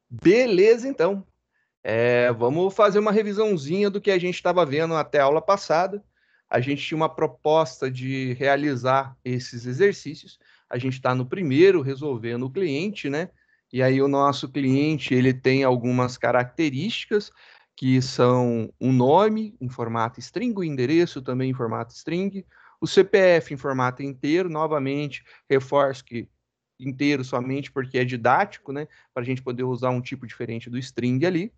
Beleza, então. Vamos fazer uma revisãozinha do que a gente estava vendo até a aula passada. A gente tinha uma proposta de realizar esses exercícios. A gente está no primeiro, resolvendo o cliente, né? E aí o nosso cliente, ele tem algumas características, que são o nome em formato string, o endereço também em formato string, o CPF em formato inteiro. Novamente, reforço que inteiro somente porque é didático, né? Para a gente poder usar um tipo diferente do string ali.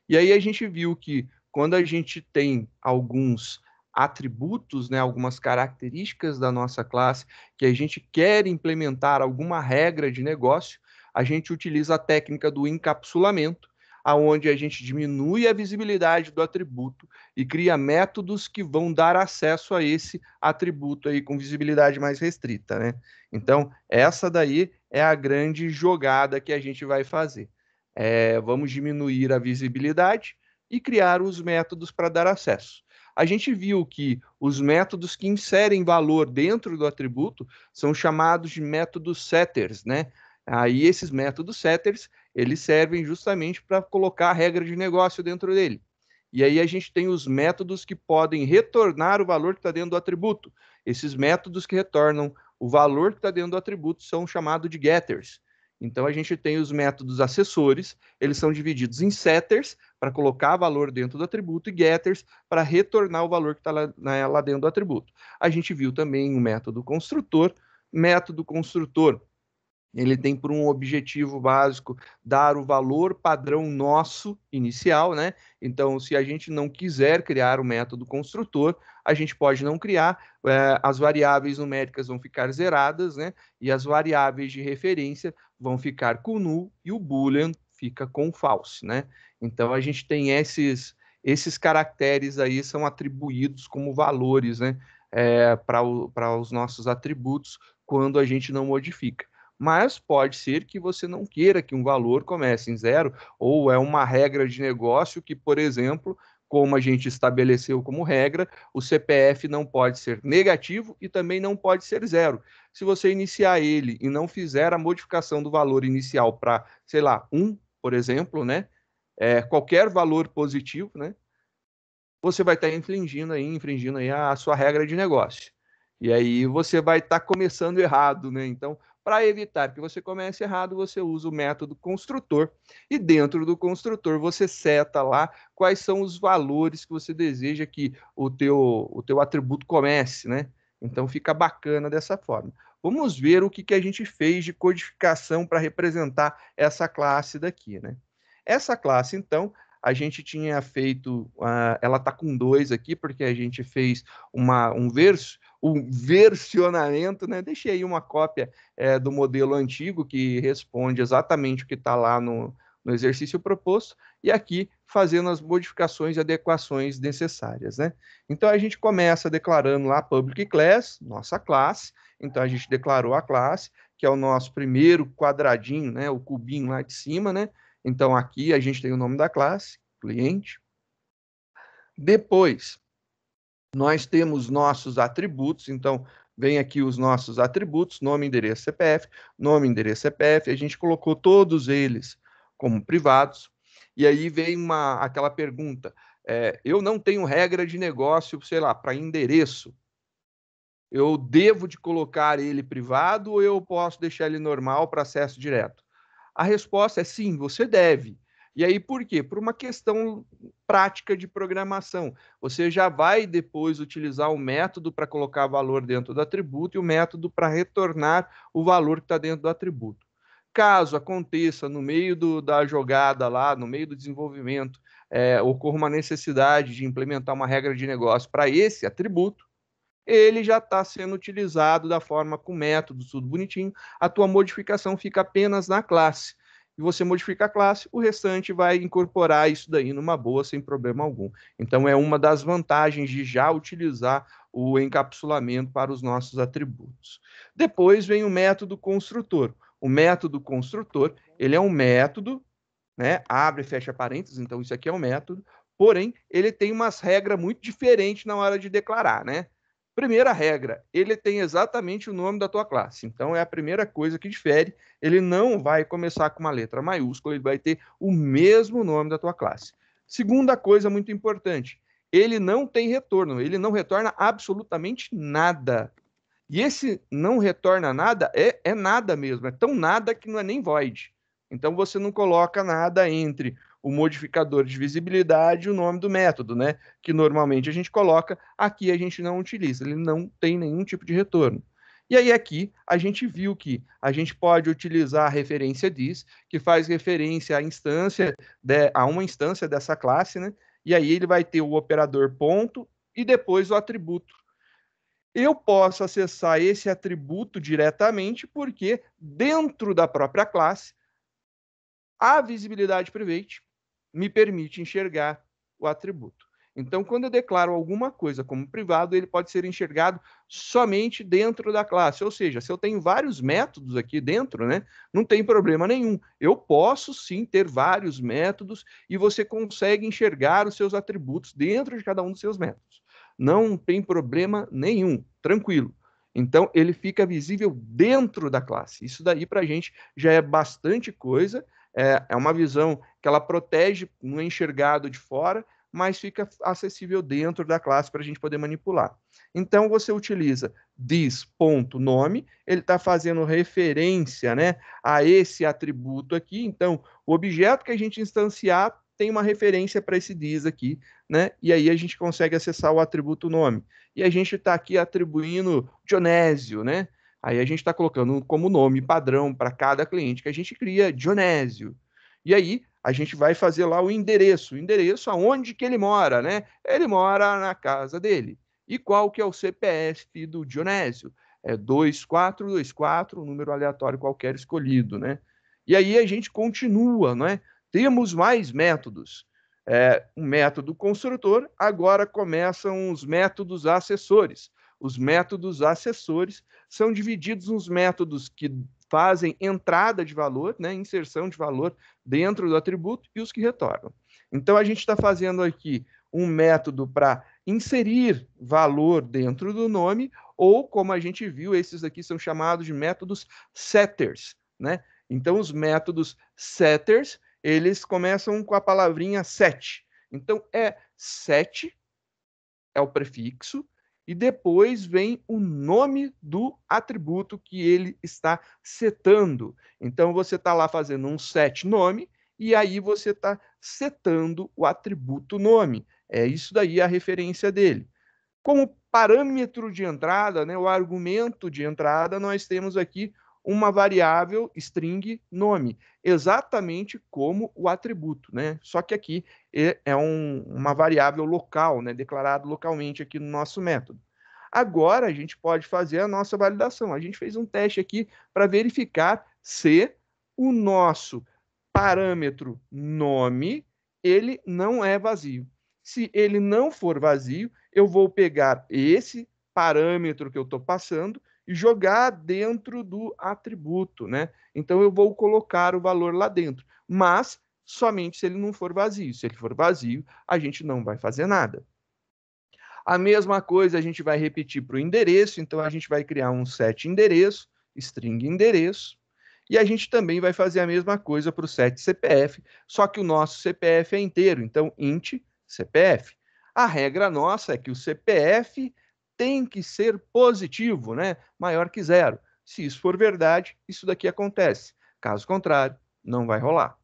E aí a gente viu que quando a gente tem alguns atributos, né, algumas características da nossa classe que a gente quer implementar alguma regra de negócio, a gente utiliza a técnica do encapsulamento, aonde a gente diminui a visibilidade do atributo e cria métodos que vão dar acesso a esse atributo aí com visibilidade mais restrita, né? Então, essa daí é a grande jogada que a gente vai fazer. Vamos diminuir a visibilidade e criar os métodos para dar acesso. A gente viu que os métodos que inserem valor dentro do atributo são chamados de métodos setters, né? Aí esses métodos setters, eles servem justamente para colocar a regra de negócio dentro dele. E aí a gente tem os métodos que podem retornar o valor que está dentro do atributo. Esses métodos que retornam o valor que está dentro do atributo são chamados de getters. Então a gente tem os métodos acessores, eles são divididos em setters para colocar valor dentro do atributo e getters para retornar o valor que está lá dentro do atributo. A gente viu também o método construtor. Método construtor, ele tem por um objetivo básico dar o valor padrão nosso inicial, né? Então, se a gente não quiser criar o método construtor, a gente pode não criar, as variáveis numéricas vão ficar zeradas, né? E as variáveis de referência vão ficar com null e o boolean fica com false, né? Então, a gente tem esses caracteres aí são atribuídos como valores, né? Para os nossos atributos quando a gente não modifica. Mas pode ser que você não queira que um valor comece em zero, ou é uma regra de negócio que, por exemplo, como a gente estabeleceu como regra, o CPF não pode ser negativo e também não pode ser zero. Se você iniciar ele e não fizer a modificação do valor inicial para, sei lá, 1, por exemplo, né? Qualquer valor positivo, né? Você vai estar infringindo aí a sua regra de negócio. E aí você vai estar começando errado, né? Então, para evitar que você comece errado, você usa o método construtor. E dentro do construtor, você seta lá quais são os valores que você deseja que o teu atributo comece, né? Então, fica bacana dessa forma. Vamos ver o que a gente fez de codificação para representar essa classe daqui, né? Essa classe, então, a gente tinha feito, ela está com 2 aqui, porque a gente fez um versionamento, né? Deixei aí uma cópia do modelo antigo que responde exatamente o que está lá no exercício proposto, e aqui fazendo as modificações e adequações necessárias, né? Então a gente começa declarando lá public class, nossa classe. Então a gente declarou a classe, que é o nosso primeiro quadradinho, né? O cubinho lá de cima, né? Então, aqui a gente tem o nome da classe, cliente. Depois, nós temos nossos atributos. Então, vem aqui os nossos atributos, nome, endereço, CPF, nome, endereço, CPF. A gente colocou todos eles como privados. E aí vem aquela pergunta, eu não tenho regra de negócio, sei lá, para endereço. Eu devo de colocar ele privado ou eu posso deixar ele normal para acesso direto? A resposta é sim, você deve. E aí por quê? Por uma questão prática de programação. Você já vai depois utilizar o método para colocar valor dentro do atributo e o método para retornar o valor que está dentro do atributo. Caso aconteça no meio da jogada lá, no meio do desenvolvimento, ocorra uma necessidade de implementar uma regra de negócio para esse atributo, ele já está sendo utilizado da forma com método, tudo bonitinho. A tua modificação fica apenas na classe. E você modifica a classe, o restante vai incorporar isso daí numa boa, sem problema algum. Então, é uma das vantagens de já utilizar o encapsulamento para os nossos atributos. Depois vem o método construtor. O método construtor, ele é um método, né? Abre e fecha parênteses, então isso aqui é um método, porém, ele tem umas regras muito diferentes na hora de declarar, né? Primeira regra, ele tem exatamente o nome da tua classe. Então, é a primeira coisa que difere. Ele não vai começar com uma letra maiúscula, ele vai ter o mesmo nome da tua classe. Segunda coisa muito importante, ele não tem retorno, ele não retorna absolutamente nada. E esse não retorna nada é nada mesmo, é tão nada que não é nem void. Então você não coloca nada entre o modificador de visibilidade e o nome do método, né? Que normalmente a gente coloca, aqui a gente não utiliza, ele não tem nenhum tipo de retorno. E aí aqui a gente viu que a gente pode utilizar a referência this, que faz referência à instância, a uma instância dessa classe, né? E aí ele vai ter o operador ponto e depois o atributo. Eu posso acessar esse atributo diretamente porque dentro da própria classe a visibilidade private me permite enxergar o atributo. Então, quando eu declaro alguma coisa como privado, ele pode ser enxergado somente dentro da classe. Ou seja, se eu tenho vários métodos aqui dentro, né, não tem problema nenhum. Eu posso sim ter vários métodos e você consegue enxergar os seus atributos dentro de cada um dos seus métodos. Não tem problema nenhum, tranquilo. Então, ele fica visível dentro da classe. Isso daí, para a gente, já é bastante coisa. É uma visão que ela protege no enxergado de fora, mas fica acessível dentro da classe para a gente poder manipular. Então, você utiliza this.nome, ele está fazendo referência, né, a esse atributo aqui. Então, o objeto que a gente instanciar tem uma referência para esse this aqui, né? E aí a gente consegue acessar o atributo nome. E a gente está aqui atribuindo Dionésio, né? Aí a gente está colocando como nome padrão para cada cliente que a gente cria, Dionésio. E aí a gente vai fazer lá o endereço aonde que ele mora, né? Ele mora na casa dele. E qual que é o CPF do Dionésio? É 2424, um número aleatório qualquer escolhido, né? E aí a gente continua, né? Temos mais métodos. Um método construtor, agora começam os métodos acessores. Os métodos acessores são divididos nos métodos que fazem entrada de valor, né, inserção de valor dentro do atributo e os que retornam. Então, a gente está fazendo aqui um método para inserir valor dentro do nome, ou, como a gente viu, esses aqui são chamados de métodos setters, né? Então, os métodos setters, eles começam com a palavrinha set. Então, set, é o prefixo, e depois vem o nome do atributo que ele está setando. Então, você está lá fazendo um set nome, e aí você está setando o atributo nome. É isso daí a referência dele. Como parâmetro de entrada, né, o argumento de entrada, nós temos aqui uma variável string nome, exatamente como o atributo, né? Só que aqui é uma variável local, né, declarado localmente aqui no nosso método. Agora a gente pode fazer a nossa validação. A gente fez um teste aqui para verificar se o nosso parâmetro nome ele não é vazio. Se ele não for vazio, eu vou pegar esse parâmetro que eu estou passando e jogar dentro do atributo, né? Então eu vou colocar o valor lá dentro, mas somente se ele não for vazio. Se ele for vazio, a gente não vai fazer nada. A mesma coisa a gente vai repetir para o endereço, então a gente vai criar um set endereço, string endereço, e a gente também vai fazer a mesma coisa para o set CPF, só que o nosso CPF é inteiro, então int CPF. A regra nossa é que o CPF tem que ser positivo, né? Maior que zero. Se isso for verdade, isso daqui acontece. Caso contrário, não vai rolar.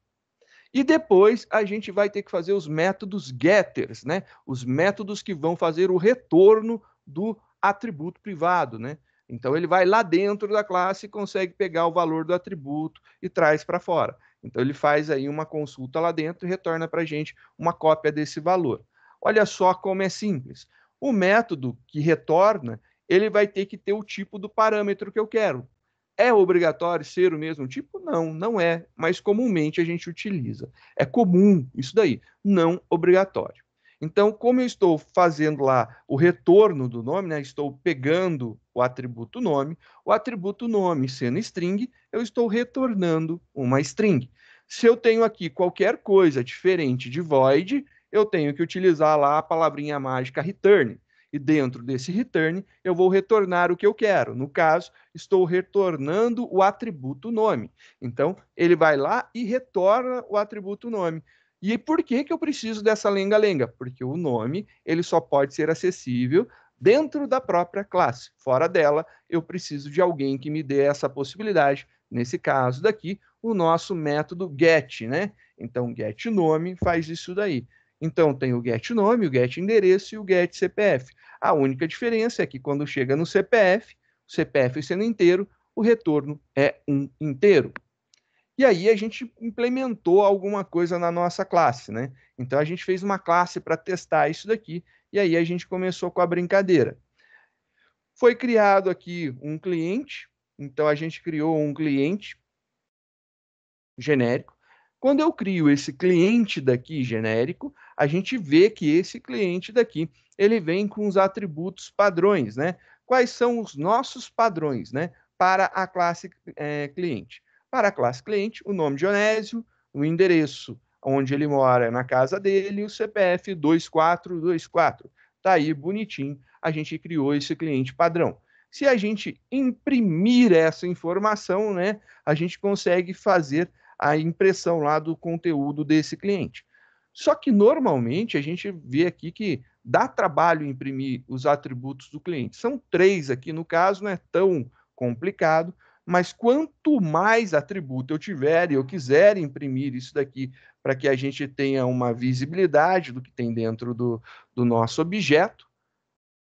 E depois a gente vai ter que fazer os métodos getters, né? Os métodos que vão fazer o retorno do atributo privado, né? Então ele vai lá dentro da classe e consegue pegar o valor do atributo e traz para fora. Então ele faz aí uma consulta lá dentro e retorna para a gente uma cópia desse valor. Olha só como é simples. O método que retorna, ele vai ter que ter o tipo do parâmetro que eu quero. É obrigatório ser o mesmo tipo? Não, não é, mas comumente a gente utiliza. É comum isso daí, não obrigatório. Então, como eu estou fazendo lá o retorno do nome, né, estou pegando o atributo nome sendo string, eu estou retornando uma string. Se eu tenho aqui qualquer coisa diferente de void, eu tenho que utilizar lá a palavrinha mágica return, E dentro desse return, eu vou retornar o que eu quero. No caso, estou retornando o atributo nome. Então, ele vai lá e retorna o atributo nome. E por que eu preciso dessa lenga-lenga? Porque o nome ele só pode ser acessível dentro da própria classe. Fora dela, eu preciso de alguém que me dê essa possibilidade. Nesse caso daqui, o nosso método get, né? Então, get nome faz isso daí. Então, tem o get nome, o get endereço e o get CPF. A única diferença é que quando chega no CPF, o CPF sendo inteiro, o retorno é um inteiro. E aí a gente implementou alguma coisa na nossa classe, né? Então a gente fez uma classe para testar isso daqui, e aí a gente começou com a brincadeira. Foi criado aqui um cliente, então a gente criou um cliente genérico. Quando eu crio esse cliente daqui genérico, a gente vê que esse cliente daqui, ele vem com os atributos padrões, né? Quais são os nossos padrões, né? Para a classe cliente. Para a classe cliente, o nome de Onésio, o endereço onde ele mora na casa dele, e o CPF 2424. Tá aí bonitinho, a gente criou esse cliente padrão. Se a gente imprimir essa informação, né, a gente consegue fazer a impressão lá do conteúdo desse cliente. Só que normalmente a gente vê aqui que dá trabalho imprimir os atributos do cliente. São 3 aqui no caso, não é tão complicado, mas quanto mais atributo eu tiver e eu quiser imprimir isso daqui para que a gente tenha uma visibilidade do que tem dentro do nosso objeto,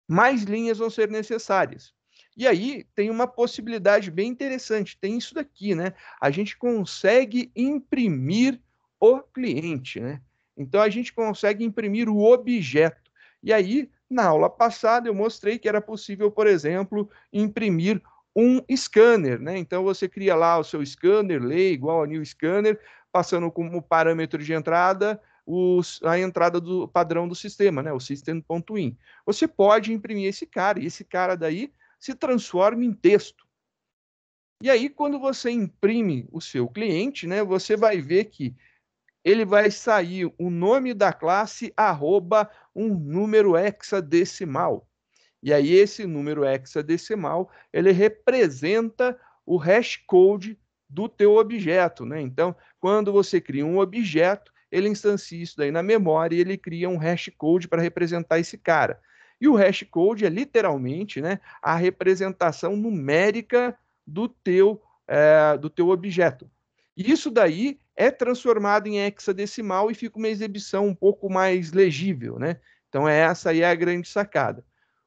mais linhas vão ser necessárias. E aí tem uma possibilidade bem interessante, tem isso daqui, né? A gente consegue imprimir o cliente, né? Então a gente consegue imprimir o objeto. E aí, na aula passada, eu mostrei que era possível, por exemplo, imprimir um scanner, né? Então você cria lá o seu scanner, lê igual a new scanner, passando como parâmetro de entrada a entrada do padrão do sistema, né? O system.in. Você pode imprimir esse cara, e esse cara daí se transforma em texto. E aí, quando você imprime o seu cliente, né, você vai ver que ele vai sair o nome da classe arroba um número hexadecimal. E aí, esse número hexadecimal, ele representa o hashcode do teu objeto, né? Então, quando você cria um objeto, ele instancia isso daí na memória e ele cria um hashcode para representar esse cara. E o hashcode é literalmente, né, a representação numérica do teu objeto. E isso daí é transformado em hexadecimal e fica uma exibição um pouco mais legível, né? Então, essa aí é a grande sacada.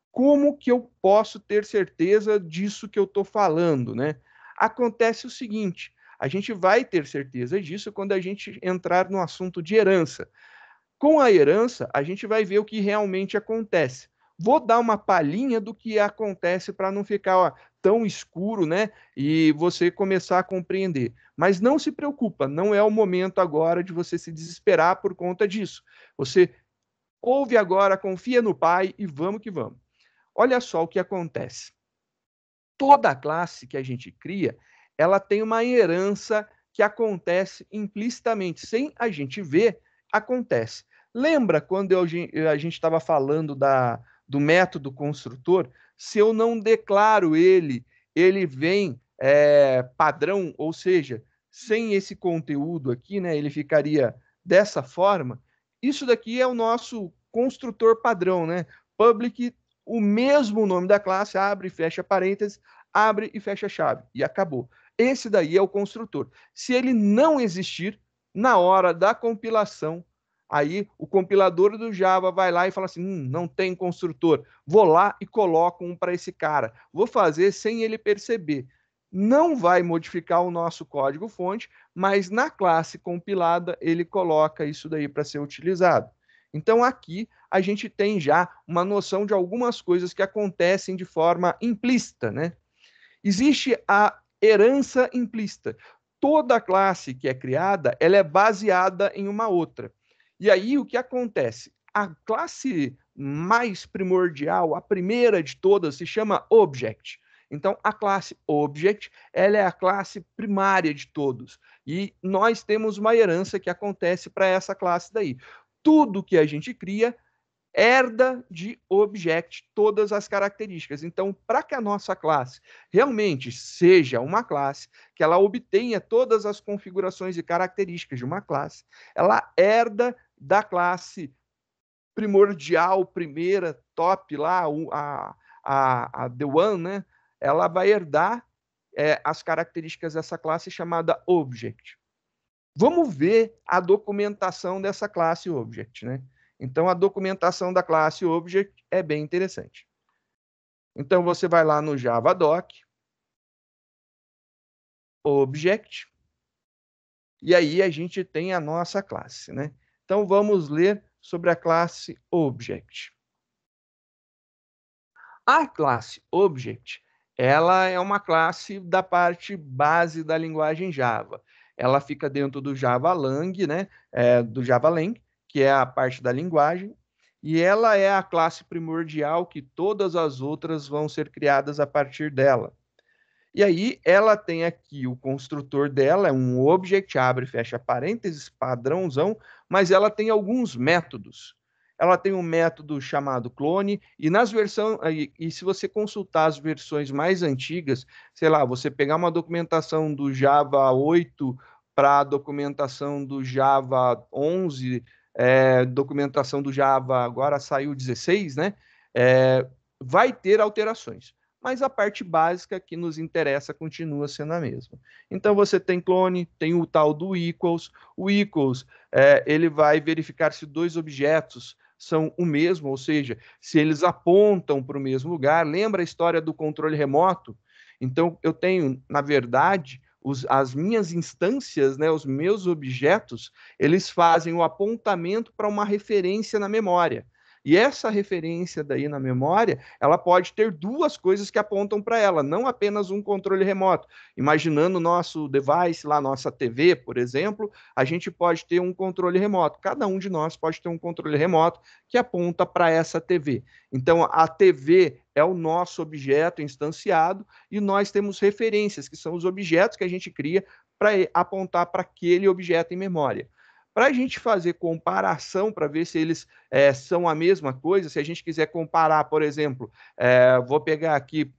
Como que eu posso ter certeza disso que eu estou falando, né? Acontece o seguinte, a gente vai ter certeza disso quando a gente entrar no assunto de herança. Com a herança, a gente vai ver o que realmente acontece. Vou dar uma palhinha do que acontece para não ficar tão escuro, né? E você começar a compreender. Mas não se preocupa, não é o momento agora de você se desesperar por conta disso. Você ouve agora, confia no pai e vamos que vamos. Olha só o que acontece. Toda classe que a gente cria, ela tem uma herança que acontece implicitamente, sem a gente ver, acontece. Lembra quando a gente estava falando do método construtor? Se eu não declaro ele vem padrão, ou seja, sem esse conteúdo aqui, né, ele ficaria dessa forma. Isso daqui é o nosso construtor padrão, né? Public, o mesmo nome da classe, abre e fecha parênteses, abre e fecha chave, e acabou. Esse daí é o construtor. Se ele não existir, na hora da compilação, aí o compilador do Java vai lá e fala assim, não tem construtor, vou lá e coloco um para esse cara. Vou fazer sem ele perceber. Não vai modificar o nosso código-fonte, mas na classe compilada ele coloca isso daí para ser utilizado. Então aqui a gente tem já uma noção de algumas coisas que acontecem de forma implícita, né? Existe a herança implícita. Toda classe que é criada, ela é baseada em uma outra. E aí o que acontece? A classe mais primordial, a primeira de todas, se chama Object. Então, a classe Object, ela é a classe primária de todos. E nós temos uma herança que acontece para essa classe daí. Tudo que a gente cria herda de object todas as características. Então, para que a nossa classe realmente seja uma classe, que ela obtenha todas as configurações e características de uma classe, ela herda da classe primordial, primeira, top lá, a the one, né? Ela vai herdar as características dessa classe chamada object. Vamos ver a documentação dessa classe object, né? Então, a documentação da classe object é bem interessante. Então, você vai lá no Javadoc, object, e aí a gente tem a nossa classe, né? Então, vamos ler sobre a classe object. A classe object, ela é uma classe da parte base da linguagem Java. Ela fica dentro do JavaLang, né? Do JavaLang, que é a parte da linguagem, e ela é a classe primordial que todas as outras vão ser criadas a partir dela. E aí ela tem aqui o construtor dela, é um object, abre e fecha parênteses, padrãozão, mas ela tem alguns métodos. Ela tem um método chamado clone, e nas versões, e se você consultar as versões mais antigas, sei lá, você pegar uma documentação do Java 8 para a documentação do Java 11, documentação do Java, agora saiu 16, né? Vai ter alterações, mas a parte básica que nos interessa continua sendo a mesma. Então, você tem clone, tem o tal do equals. O equals, ele vai verificar se dois objetos são o mesmo, ou seja, se eles apontam para o mesmo lugar. Lembra a história do controle remoto? Então, eu tenho, na verdade, as minhas instâncias, né, os meus objetos, eles fazem o apontamento para uma referência na memória. E essa referência daí na memória, ela pode ter duas coisas que apontam para ela, não apenas um controle remoto. Imaginando o nosso device, lá nossa TV, por exemplo, a gente pode ter um controle remoto. Cada um de nós pode ter um controle remoto que aponta para essa TV. Então, a TV é o nosso objeto instanciado e nós temos referências, que são os objetos que a gente cria para apontar para aquele objeto em memória. Para a gente fazer comparação, para ver se eles são a mesma coisa, se a gente quiser comparar, por exemplo, vou pegar aqui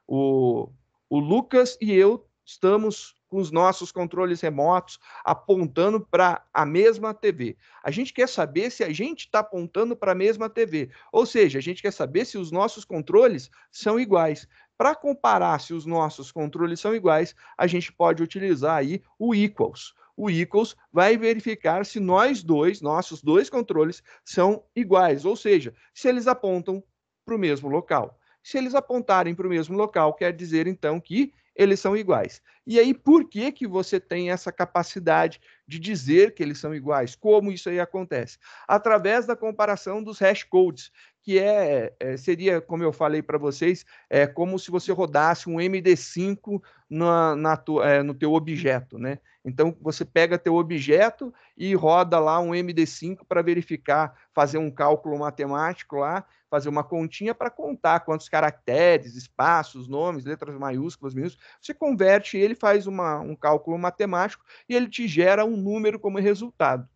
o Lucas e eu estamos com os nossos controles remotos apontando para a mesma TV. A gente quer saber se a gente está apontando para a mesma TV, ou seja, a gente quer saber se os nossos controles são iguais. Para comparar se os nossos controles são iguais, a gente pode utilizar aí o equals. O equals vai verificar se nossos dois controles são iguais, ou seja, se eles apontam para o mesmo local. Se eles apontarem para o mesmo local, quer dizer então que eles são iguais. E aí, por que que você tem essa capacidade de dizer que eles são iguais? Como isso aí acontece? Através da comparação dos hash codes, que seria, como eu falei para vocês, como se você rodasse um MD5 no teu objeto, né? Então, você pega teu objeto e roda lá um MD5 para verificar, fazer um cálculo matemático lá, fazer uma continha para contar quantos caracteres, espaços, nomes, letras maiúsculas, minúsculas. Você converte ele, faz um cálculo matemático e ele te gera um número como resultado.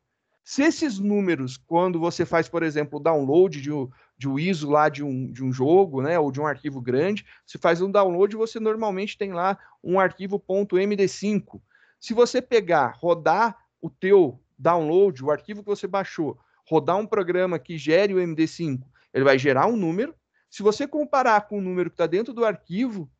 Se esses números, quando você faz, por exemplo, o download de um ISO lá de um jogo, né, ou de um arquivo grande, você faz um download, você normalmente tem lá um arquivo .md5. Se você pegar, rodar o teu download, o arquivo que você baixou, rodar um programa que gere o MD5, ele vai gerar um número. Se você comparar com o número que está dentro do arquivo,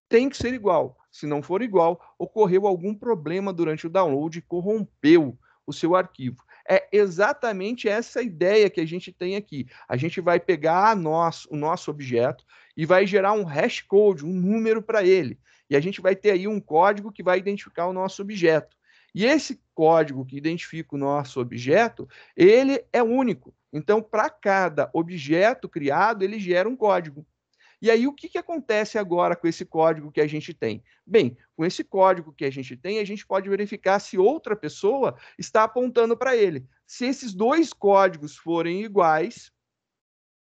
tem que ser igual. Se não for igual, ocorreu algum problema durante o download e corrompeu o seu arquivo. É exatamente essa ideia que a gente tem aqui. A gente vai pegar o nosso objeto e vai gerar um hash code, um número para ele. E a gente vai ter aí um código que vai identificar o nosso objeto. E esse código que identifica o nosso objeto, ele é único. Então, para cada objeto criado, ele gera um código. E aí, o que acontece agora com esse código que a gente tem? Bem, com esse código que a gente tem, a gente pode verificar se outra pessoa está apontando para ele. Se esses dois códigos forem iguais,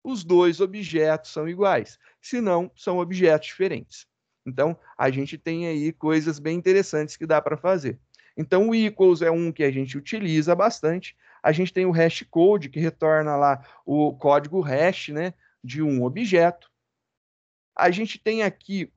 os dois objetos são iguais. Se não, são objetos diferentes. Então, a gente tem aí coisas bem interessantes que dá para fazer. Então, o equals é um que a gente utiliza bastante. A gente tem o hash code, que retorna lá o código hash, né, de um objeto. A gente tem aqui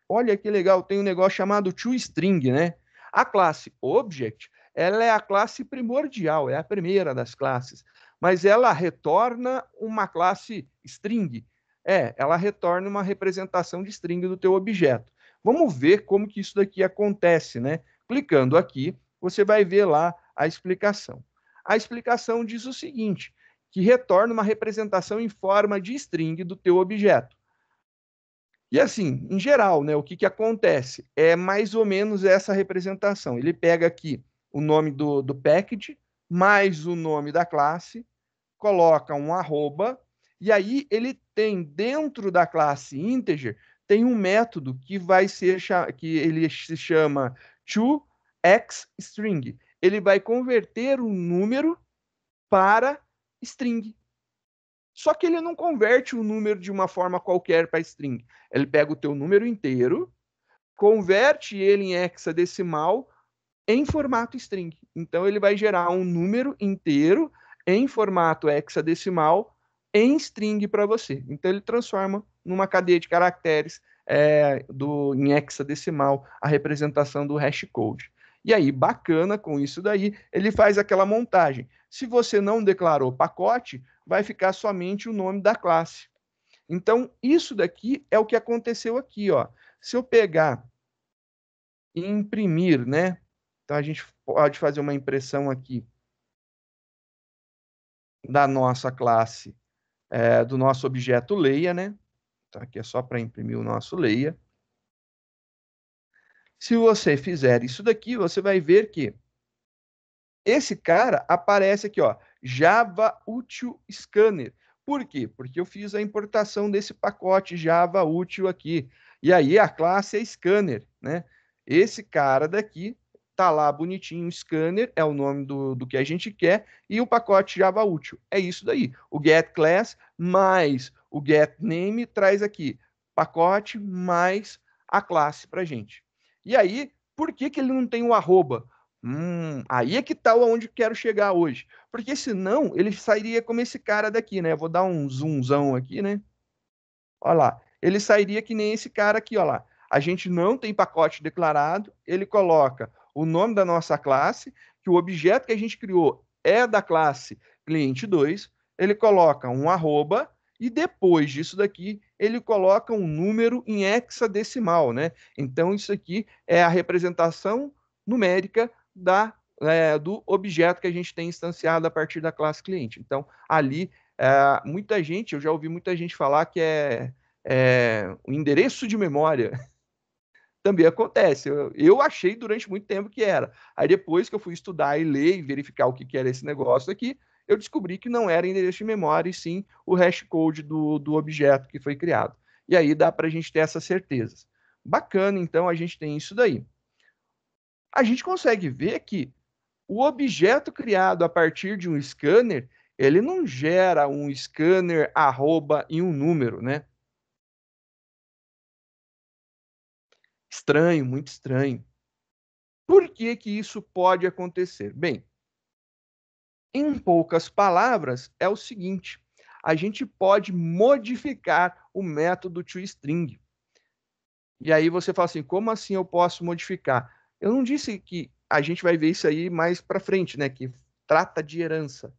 olha que legal, tem um negócio chamado toString, né? A classe Object, ela é a classe primordial, é a primeira das classes, mas ela retorna uma classe string. Ela retorna uma representação de string do teu objeto. Vamos ver como que isso daqui acontece, né? Clicando aqui, você vai ver lá a explicação. A explicação diz o seguinte, que retorna uma representação em forma de string do teu objeto. E assim, em geral, né, o que acontece? É mais ou menos essa representação. Ele pega aqui o nome do package, mais o nome da classe, coloca um arroba, e aí ele tem dentro da classe integer, tem um método que vai ser que ele se chama toXString. Ele vai converter um número para string. Só que ele não converte o número de uma forma qualquer para string. Ele pega o teu número inteiro, converte ele em hexadecimal em formato string. Então ele vai gerar um número inteiro em formato hexadecimal em string para você. Então ele transforma numa cadeia de caracteres em hexadecimal a representação do hash code. E aí, bacana com isso daí, ele faz aquela montagem. Se você não declarou pacote, vai ficar somente o nome da classe. Então, isso daqui é o que aconteceu aqui, ó. Se eu pegar e imprimir, né? Então, a gente pode fazer uma impressão aqui da nossa classe, do nosso objeto Leia, né? Então, aqui é só para imprimir o nosso Leia. Se você fizer isso daqui, você vai ver que esse cara aparece aqui, ó, Java Util Scanner. Por quê? Porque eu fiz a importação desse pacote Java Util aqui. E aí a classe é Scanner, né? Esse cara daqui tá lá bonitinho, Scanner é o nome do que a gente quer, e o pacote Java Util. É isso daí. O getClass mais o getName traz aqui pacote mais a classe pra gente. E aí, por que que ele não tem o arroba? Aí é que tá onde quero chegar hoje. Porque senão ele sairia como esse cara daqui, né? Vou dar um zoomzão aqui, né? Olha lá. Ele sairia que nem esse cara aqui, olha lá. A gente não tem pacote declarado, ele coloca o nome da nossa classe, que o objeto que a gente criou é da classe cliente 2, ele coloca um arroba, e depois disso daqui, ele coloca um número em hexadecimal, né? Então, isso aqui é a representação numérica do objeto que a gente tem instanciado a partir da classe cliente. Então, ali, muita gente, eu já ouvi muita gente falar que o endereço de memória. Também acontece. Eu achei durante muito tempo que era. Aí depois que eu fui estudar e ler e verificar o que era esse negócio aqui, eu descobri que não era endereço de memória, e sim o hash code do objeto que foi criado. E aí dá para a gente ter essas certezas. Bacana, então, a gente tem isso daí. A gente consegue ver que o objeto criado a partir de um scanner, ele não gera um scanner arroba e um número, né? Estranho, muito estranho. Por que que isso pode acontecer? Bem, em poucas palavras, é o seguinte: a gente pode modificar o método toString. E aí você fala assim, como assim eu posso modificar? Eu não disse que a gente vai ver isso aí mais para frente, né? Que trata de herança.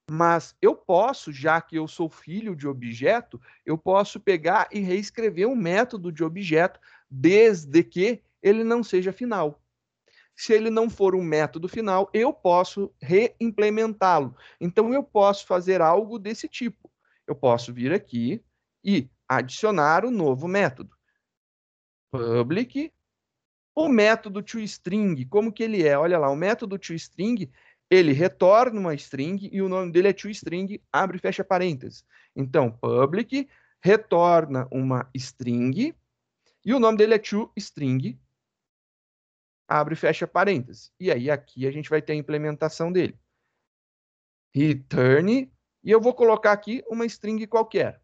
Mas eu posso, já que eu sou filho de objeto, eu posso pegar e reescrever um método de objeto desde que ele não seja final. Se ele não for um método final, eu posso reimplementá-lo. Então, eu posso fazer algo desse tipo. Eu posso vir aqui e adicionar um novo método. Public. O método toString, como que ele é? Olha lá, o método toString, ele retorna uma string e o nome dele é toString, abre e fecha parênteses. Então, public retorna uma string e o nome dele é toString, abre e fecha parênteses. E aí aqui a gente vai ter a implementação dele. Return, e eu vou colocar aqui uma string qualquer.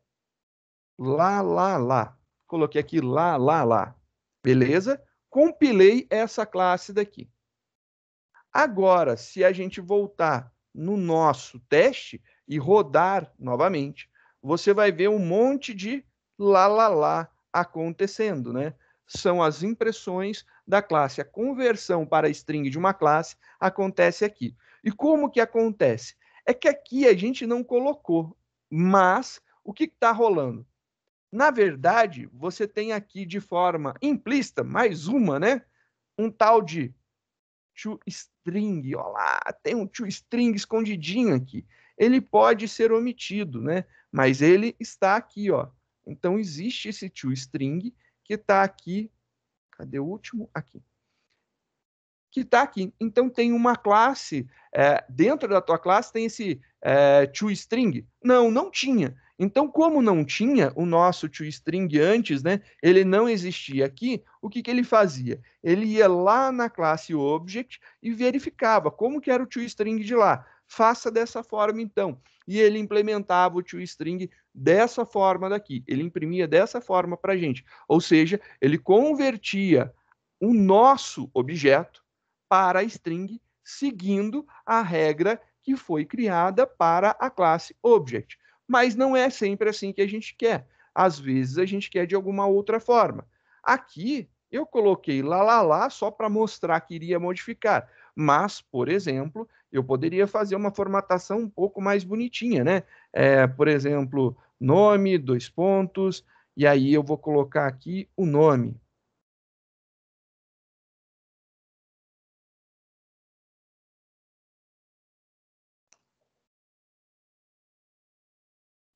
Lá. Coloquei aqui lá. Beleza? Compilei essa classe daqui. Agora, se a gente voltar no nosso teste e rodar novamente, você vai ver um monte de lá acontecendo, né? São as impressões da classe. A conversão para string de uma classe acontece aqui. E como que acontece? É que aqui a gente não colocou, mas o que está rolando? Na verdade, você tem aqui de forma implícita, mais uma, né? Um tal de toString. Olha lá, tem um toString escondidinho aqui. Ele pode ser omitido, né? Mas ele está aqui, ó. Então, existe esse toString que está aqui. Cadê o último? Aqui. Que está aqui. Então, tem uma classe, dentro da tua classe tem esse toString? Não, não tinha. Então, como não tinha o nosso toString antes, né, ele não existia aqui, o que ele fazia? Ele ia lá na classe Object e verificava como que era o toString de lá. Faça dessa forma, então. E ele implementava o toString dessa forma daqui. Ele imprimia dessa forma para a gente. Ou seja, ele convertia o nosso objeto para a string, seguindo a regra que foi criada para a classe Object. Mas não é sempre assim que a gente quer. Às vezes a gente quer de alguma outra forma. Aqui eu coloquei lá só para mostrar que iria modificar. Mas, por exemplo, eu poderia fazer uma formatação um pouco mais bonitinha, né? Por exemplo, nome, 2 pontos, e aí eu vou colocar aqui o nome.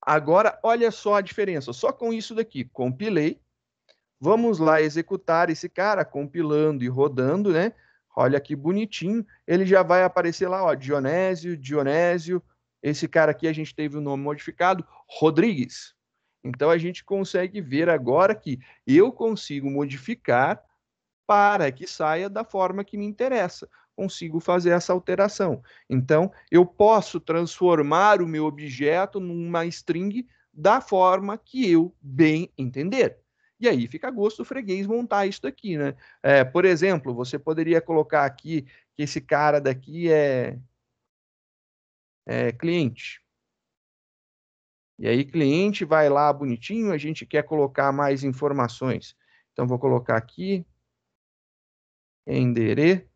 Agora, olha só a diferença. Só com isso daqui, compilei. Vamos lá executar esse cara, compilando e rodando, né? Olha que bonitinho. Ele já vai aparecer lá, ó, Dionésio. Esse cara aqui a gente teve o nome modificado, Rodrigues. Então a gente consegue ver agora que eu consigo modificar para que saia da forma que me interessa. Consigo fazer essa alteração. Então, eu posso transformar o meu objeto numa string da forma que eu bem entender. E aí fica a gosto do freguês montar isso daqui, né? Por exemplo, você poderia colocar aqui que esse cara daqui é cliente. E aí, cliente vai lá bonitinho, a gente quer colocar mais informações. Então, vou colocar aqui endereço.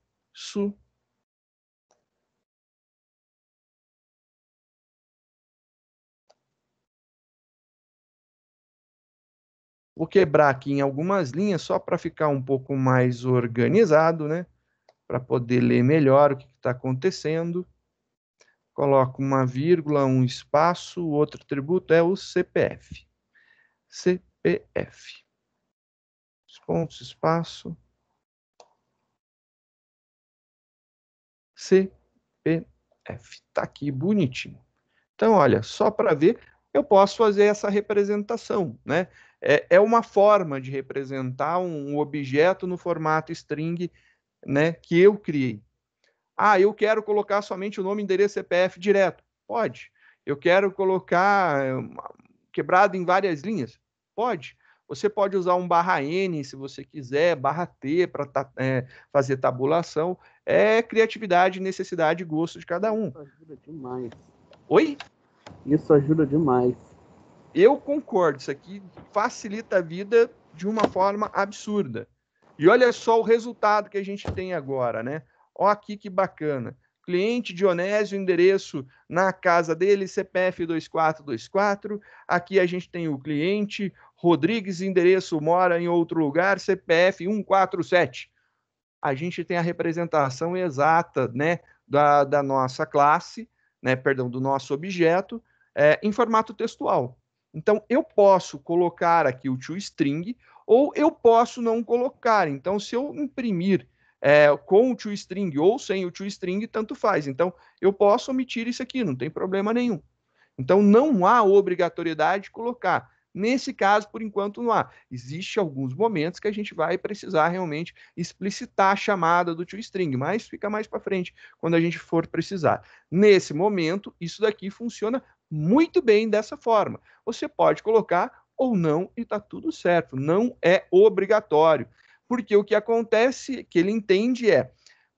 Vou quebrar aqui em algumas linhas só para ficar um pouco mais organizado, né? Para poder ler melhor o que está acontecendo. Coloco uma vírgula, um espaço, o outro atributo é o CPF. CPF. Pontos, espaço. CPF. Está aqui bonitinho. Então, olha, só para ver, eu posso fazer essa representação, né? É uma forma de representar um objeto no formato string, né, que eu criei. Ah, eu quero colocar somente o nome, endereço, CPF direto. Pode. Eu quero colocar quebrado em várias linhas. Pode. Você pode usar um /n se você quiser, /t para fazer tabulação. É criatividade, necessidade e gosto de cada um. Isso ajuda demais. Oi? Isso ajuda demais. Eu concordo. Isso aqui facilita a vida de uma forma absurda. E olha só o resultado que a gente tem agora, né? Ó aqui que bacana. Cliente Dionésio, endereço na casa dele, CPF 2424. Aqui a gente tem o cliente Rodrigues, endereço mora em outro lugar, CPF 147. A gente tem a representação exata, né, da nossa classe, né, perdão, do nosso objeto, em formato textual. Então, eu posso colocar aqui o toString ou eu posso não colocar. Então, se eu imprimir com o toString ou sem o toString, tanto faz. Então, eu posso omitir isso aqui, não tem problema nenhum. Então, não há obrigatoriedade de colocar. Nesse caso, por enquanto, não há. Existem alguns momentos que a gente vai precisar realmente explicitar a chamada do toString, mas fica mais para frente, quando a gente for precisar. Nesse momento, isso daqui funciona muito bem dessa forma. Você pode colocar ou não e está tudo certo. Não é obrigatório. Porque o que acontece, que ele entende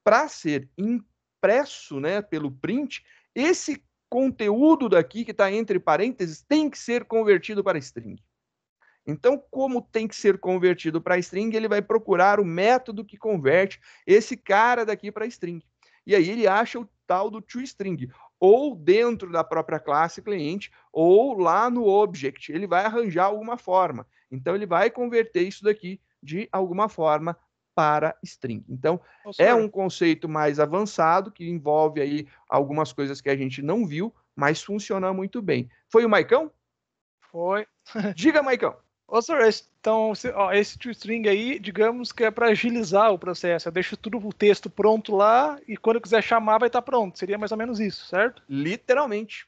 para ser impresso, né, pelo print, esse conteúdo daqui que está entre parênteses tem que ser convertido para string. Então, como tem que ser convertido para string, ele vai procurar o método que converte esse cara daqui para string. E aí ele acha o tal do toString, ou dentro da própria classe cliente, ou lá no object. Ele vai arranjar alguma forma. Então, ele vai converter isso daqui de alguma forma para string. Então, é um conceito mais avançado, que envolve aí algumas coisas que a gente não viu, mas funciona muito bem. Foi o Maicão? Foi. Diga, Maicão. Ô, senhor, então, esse toString aí, digamos que é para agilizar o processo. Eu deixo tudo o texto pronto lá e quando eu quiser chamar vai estar pronto. Seria mais ou menos isso, certo? Literalmente.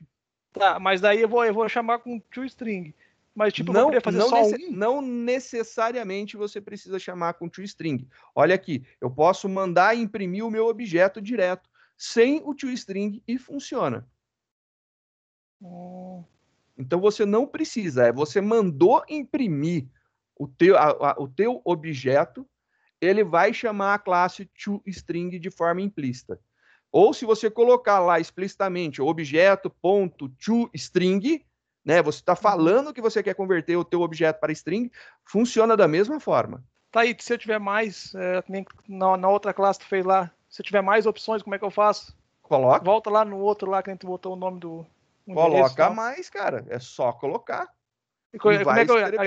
Tá, mas daí eu vou chamar com toString. Mas, tipo, eu vou poder fazer só um? Não necessariamente você precisa chamar com toString. Olha aqui, eu posso mandar imprimir o meu objeto direto, sem o toString e funciona. Então você não precisa, você mandou imprimir o teu objeto, ele vai chamar a classe toString de forma implícita. Ou se você colocar lá explicitamente objeto.toString, né, você está falando que você quer converter o teu objeto para string, funciona da mesma forma. Tá aí, se eu tiver mais, na outra classe que tu fez lá, se eu tiver mais opções, como é que eu faço? Coloca. Volta lá no outro lá que a gente botou o nome do Coloca mais, cara. É só colocar. Como é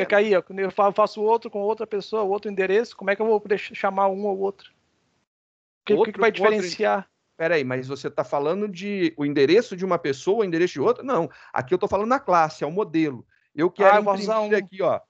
que eu faço outro com outra pessoa, outro endereço, como é que eu vou poder chamar um ou outro? O que vai diferenciar? Peraí, mas você está falando de o endereço de uma pessoa, o endereço de outra? Não, aqui eu estou falando na classe, é o modelo. Eu quero imprimir aqui, ó.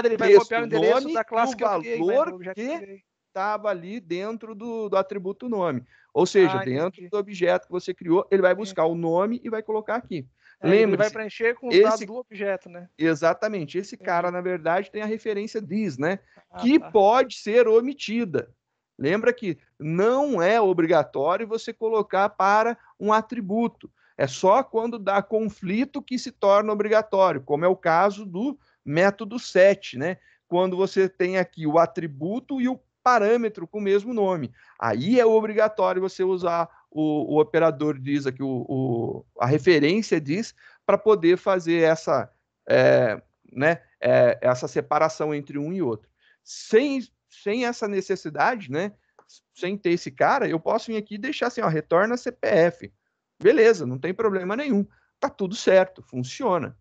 Ele vai copiar o endereço da classe que eu criei, o valor que estava ali dentro do atributo nome. Ou seja, dentro do objeto que você criou, ele vai buscar o nome e vai colocar aqui. Ele vai preencher com os dados do objeto, né? Exatamente. Esse cara, na verdade, tem a referência this, né? Que pode ser omitida. Lembra que não é obrigatório você colocar para um atributo. É só quando dá conflito que se torna obrigatório, como é o caso do método set, né? Quando você tem aqui o atributo e o parâmetro com o mesmo nome. Aí é obrigatório você usar o operador diz aqui, a referência diz, para poder fazer essa, essa separação entre um e outro. Sem essa necessidade, né? Sem ter esse cara, eu posso vir aqui e deixar assim, ó, retorna CPF. Beleza, não tem problema nenhum. Tá tudo certo, funciona.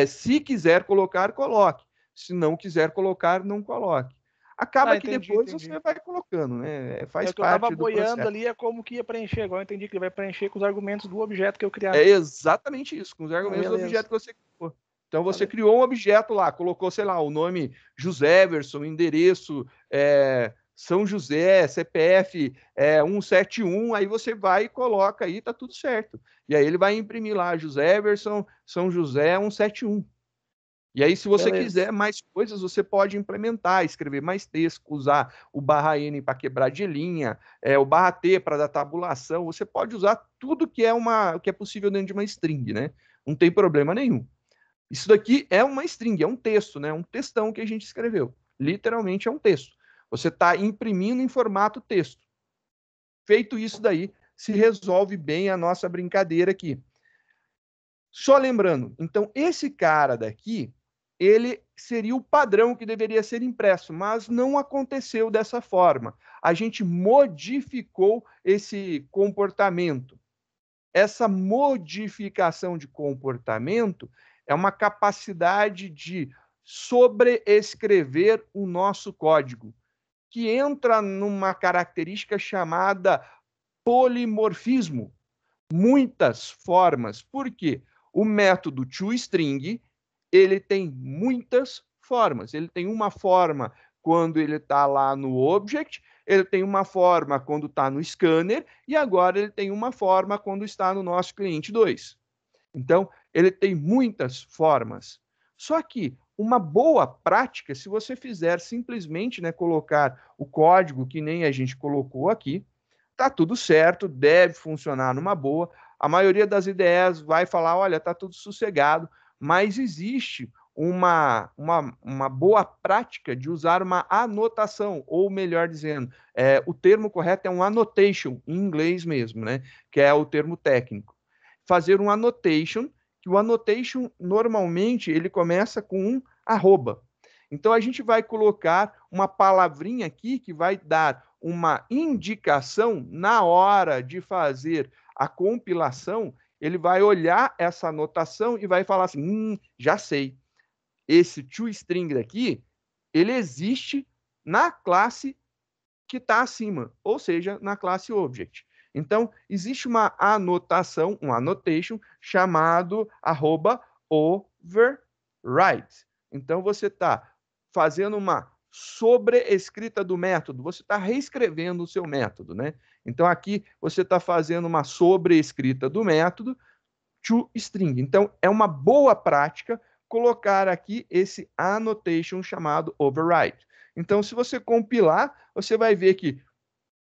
Se quiser colocar, coloque. Se não quiser colocar, não coloque. Acaba que depois você vai colocando, né? Faz parte do processo. O que eu estava boiando ali é como que ia preencher. Agora eu entendi que ele vai preencher com os argumentos do objeto que eu criar. É exatamente isso, com os argumentos do objeto que você criou. Então você criou um objeto lá, colocou, sei lá, o nome Joséverson, endereço São José, CPF 171, aí você vai e coloca aí, tá tudo certo. E aí ele vai imprimir lá Joséverson, São José 171. E aí, se você quiser mais coisas, você pode implementar, escrever mais texto, usar o /n para quebrar de linha, o /t para dar tabulação. Você pode usar tudo que é possível dentro de uma string, né? Não tem problema nenhum. Isso daqui é uma string, é um texto, né? Um textão que a gente escreveu. Literalmente é um texto. Você está imprimindo em formato texto. Feito isso daí, se resolve bem a nossa brincadeira aqui. Só lembrando, então, esse cara daqui, ele seria o padrão que deveria ser impresso, mas não aconteceu dessa forma. A gente modificou esse comportamento. Essa modificação de comportamento é uma capacidade de sobreescrever o nosso código, que entra numa característica chamada polimorfismo. Muitas formas. Por quê? O método toString, ele tem muitas formas. Ele tem uma forma quando ele está lá no object, ele tem uma forma quando está no scanner, e agora ele tem uma forma quando está no nosso cliente 2. Então, ele tem muitas formas. Só que uma boa prática, se você fizer simplesmente, né, colocar o código que nem a gente colocou aqui, tá tudo certo, deve funcionar numa boa. A maioria das IDEs vai falar, olha, tá tudo sossegado, mas existe uma boa prática de usar uma anotação, ou melhor dizendo, o termo correto é um annotation, em inglês mesmo, né? Que é o termo técnico. Fazer um annotation, que o annotation, normalmente, ele começa com um arroba. Então, a gente vai colocar uma palavrinha aqui que vai dar uma indicação na hora de fazer a compilação. Ele vai olhar essa anotação e vai falar assim, já sei. Esse toString daqui, ele existe na classe que está acima, ou seja, na classe Object. Então, existe uma anotação, um annotation, chamado @override. Então, você está fazendo uma sobreescrita do método, você está reescrevendo o seu método, né? Então, aqui você está fazendo uma sobreescrita do método toString. Então, é uma boa prática colocar aqui esse annotation chamado override. Então, se você compilar, você vai ver que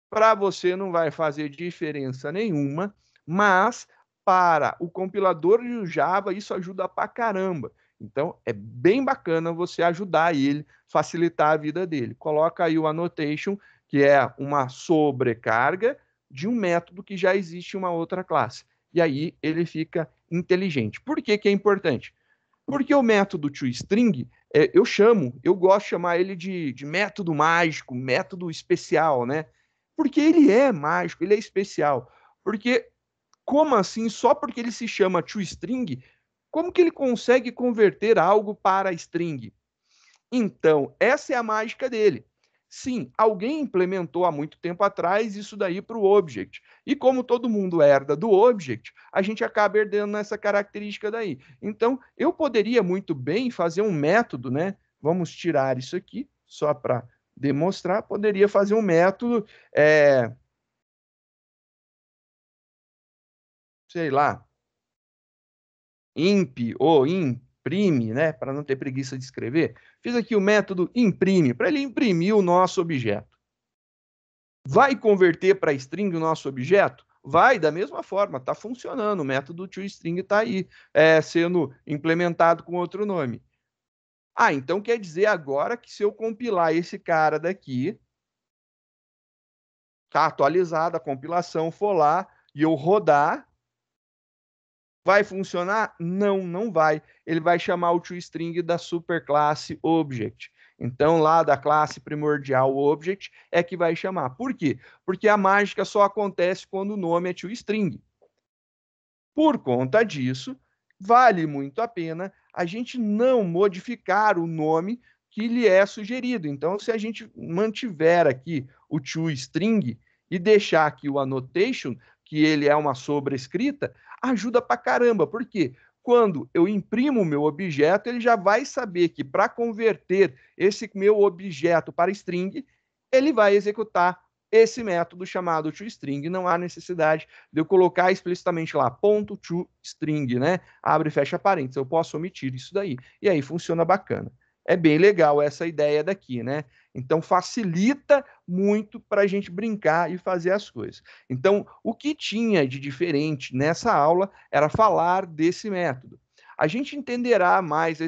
para você não vai fazer diferença nenhuma, mas para o compilador de Java isso ajuda pra caramba. Então, é bem bacana você ajudar ele, facilitar a vida dele. Coloca aí o annotation, que é uma sobrecarga de um método que já existe em uma outra classe. E aí ele fica inteligente. Por que que é importante? Porque o método toString, eu gosto de chamar ele de método mágico, método especial, né? Porque ele é mágico, ele é especial. Porque, como assim, só porque ele se chama toString, como que ele consegue converter algo para string? Então, essa é a mágica dele. Sim, alguém implementou há muito tempo atrás isso daí para o Object. E como todo mundo herda do Object, a gente acaba herdando essa característica daí. Então, eu poderia muito bem fazer um método, né? Vamos tirar isso aqui, só para demonstrar. Poderia fazer um método, sei lá, imp ou imprime, né? Para não ter preguiça de escrever. Fiz aqui o método imprime, para ele imprimir o nosso objeto. Vai converter para string o nosso objeto? Vai, da mesma forma, está funcionando. O método toString está aí, sendo implementado com outro nome. Ah, então quer dizer agora que se eu compilar esse cara daqui, tá atualizada a compilação, for lá e eu rodar, vai funcionar? Não, não vai. Ele vai chamar o toString da superclasse Object. Então, lá da classe primordial Object é que vai chamar. Por quê? Porque a mágica só acontece quando o nome é toString. Por conta disso, vale muito a pena a gente não modificar o nome que lhe é sugerido. Então, se a gente mantiver aqui o toString e deixar aqui o annotation, que ele é uma sobrescrita, ajuda pra caramba. Por quê? Quando eu imprimo o meu objeto, ele já vai saber que para converter esse meu objeto para string, ele vai executar esse método chamado toString. Não há necessidade de eu colocar explicitamente lá ponto toString, né? Abre e fecha parênteses. Eu posso omitir isso daí. E aí funciona bacana. É bem legal essa ideia daqui, né? Então facilita muito para a gente brincar e fazer as coisas. Então, o que tinha de diferente nessa aula era falar desse método. A gente entenderá mais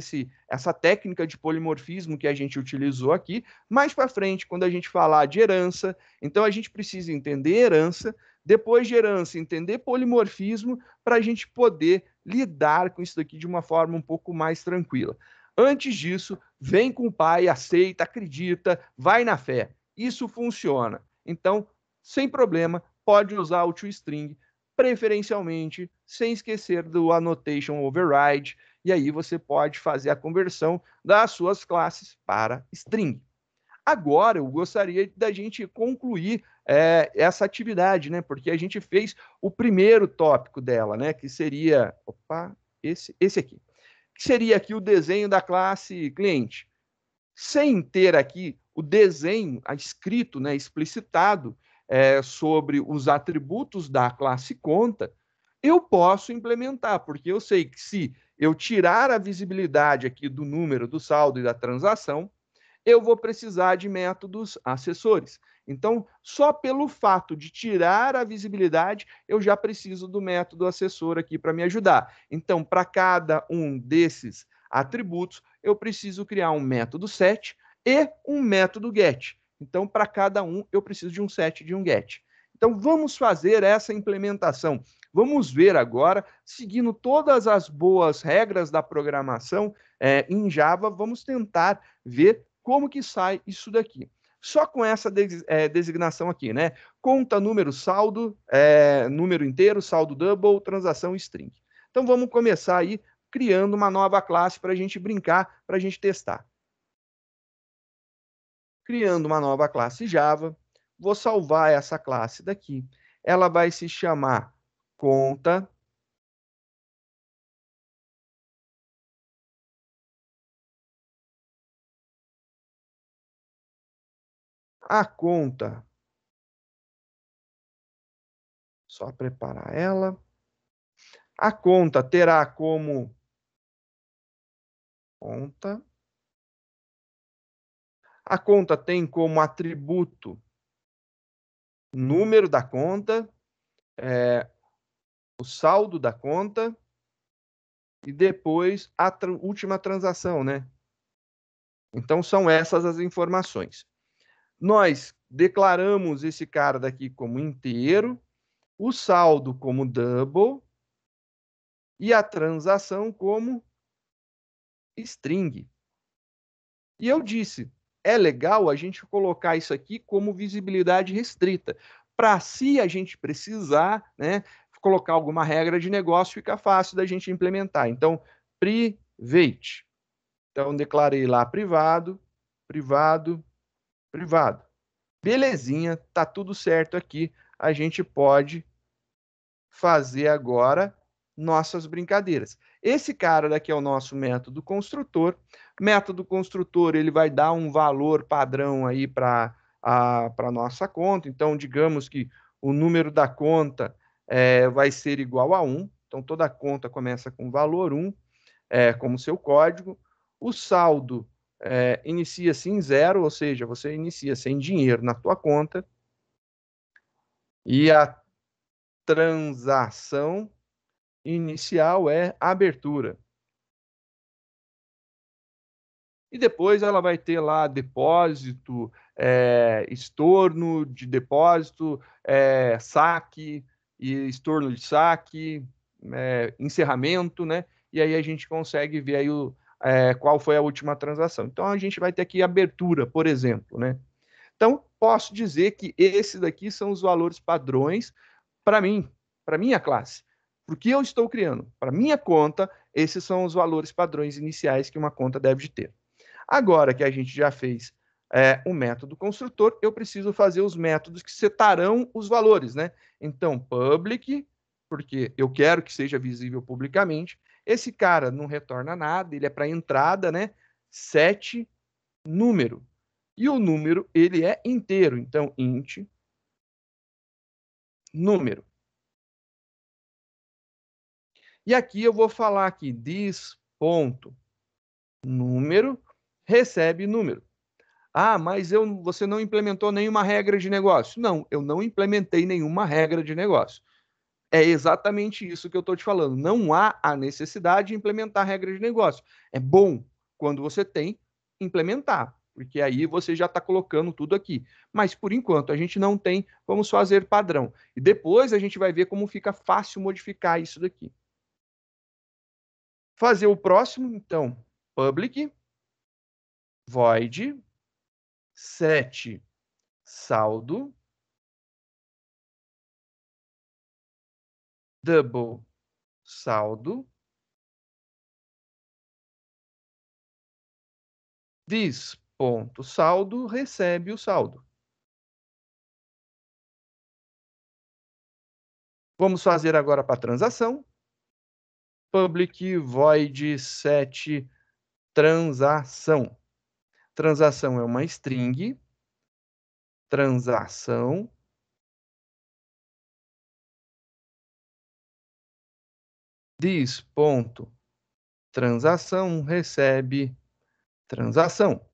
essa técnica de polimorfismo que a gente utilizou aqui mais para frente, quando a gente falar de herança. Então, a gente precisa entender herança, depois de herança, entender polimorfismo, para a gente poder lidar com isso daqui de uma forma um pouco mais tranquila. Antes disso, vem com o pai, aceita, acredita, vai na fé. Isso funciona. Então, sem problema, pode usar o toString, preferencialmente sem esquecer do annotation override, e aí você pode fazer a conversão das suas classes para string. Agora, eu gostaria da gente concluir essa atividade, né? Porque a gente fez o primeiro tópico dela, né? Que seria, esse aqui, que seria aqui o desenho da classe cliente. Sem ter aqui o desenho escrito, né, explicitado sobre os atributos da classe conta, eu posso implementar, porque eu sei que se eu tirar a visibilidade aqui do número, do saldo e da transação, eu vou precisar de métodos acessores. Então, só pelo fato de tirar a visibilidade, eu já preciso do método acessor aqui para me ajudar. Então, para cada um desses atributos, eu preciso criar um método set e um método get. Então, para cada um, eu preciso de um set e de um get. Então, vamos fazer essa implementação. Vamos ver agora, seguindo todas as boas regras da programação em Java, vamos tentar ver como que sai isso daqui. Só com essa designação aqui, né? Conta, número, saldo, número inteiro, saldo double, transação string. Então, vamos começar aí criando uma nova classe para a gente brincar, para a gente testar. Criando uma nova classe Java, vou salvar essa classe daqui. Ela vai se chamar conta. A conta, só preparar ela. A conta terá como conta. A conta tem como atributo número da conta, o saldo da conta e depois a última transação, né? Então, são essas as informações. Nós declaramos esse cara daqui como inteiro, o saldo como double e a transação como string. E eu disse, é legal a gente colocar isso aqui como visibilidade restrita, para se a gente precisar, né, colocar alguma regra de negócio, fica fácil da gente implementar. Então, private. Então, declarei lá privado, privado, privado. Belezinha, tá tudo certo aqui. A gente pode fazer agora nossas brincadeiras. Esse cara daqui é o nosso método construtor. Método construtor, ele vai dar um valor padrão aí para a nossa conta. Então, digamos que o número da conta vai ser igual a 1. Então, toda conta começa com valor 1, como seu código. O saldo inicia-se em 0, ou seja, você inicia sem dinheiro na tua conta. E a transação inicial é abertura. E depois ela vai ter lá depósito, estorno de depósito, saque e estorno de saque, encerramento, né? E aí a gente consegue ver aí qual foi a última transação. Então a gente vai ter aqui abertura, por exemplo, né? Então posso dizer que esses daqui são os valores padrões para mim, para minha classe. Porque eu estou criando para minha conta, esses são os valores padrões iniciais que uma conta deve ter. Agora que a gente já fez o método construtor, eu preciso fazer os métodos que setarão os valores, né? Então, public, porque eu quero que seja visível publicamente. Esse cara não retorna nada, ele é para entrada, né? Set número. E o número, ele é inteiro. Então, int número. E aqui eu vou falar aqui, this ponto número recebe número. Ah, mas você não implementou nenhuma regra de negócio. Não, eu não implementei nenhuma regra de negócio. É exatamente isso que eu estou te falando. Não há a necessidade de implementar regra de negócio. É bom quando você tem implementar, porque aí você já está colocando tudo aqui. Mas por enquanto a gente não tem, vamos fazer padrão. E depois a gente vai ver como fica fácil modificar isso daqui. Fazer o próximo, então, public void set saldo double saldo this ponto saldo recebe o saldo. Vamos fazer agora para a transação. Public void set transação. Transação é uma string. Transação. This ponto transação recebe transação.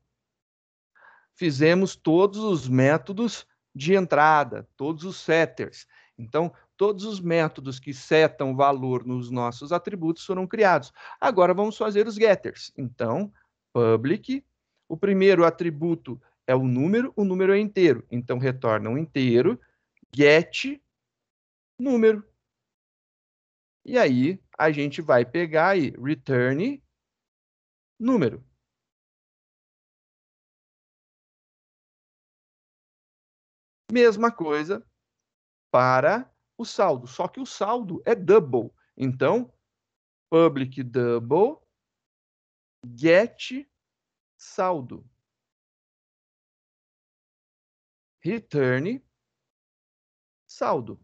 Fizemos todos os métodos de entrada, todos os setters. Então, todos os métodos que setam valor nos nossos atributos foram criados. Agora vamos fazer os getters. Então, public, o primeiro atributo é o número é inteiro. Então, retorna um inteiro, get número. E aí, a gente vai pegar aí, return número. Mesma coisa para o saldo, só que o saldo é double. Então, public double get saldo. Return saldo.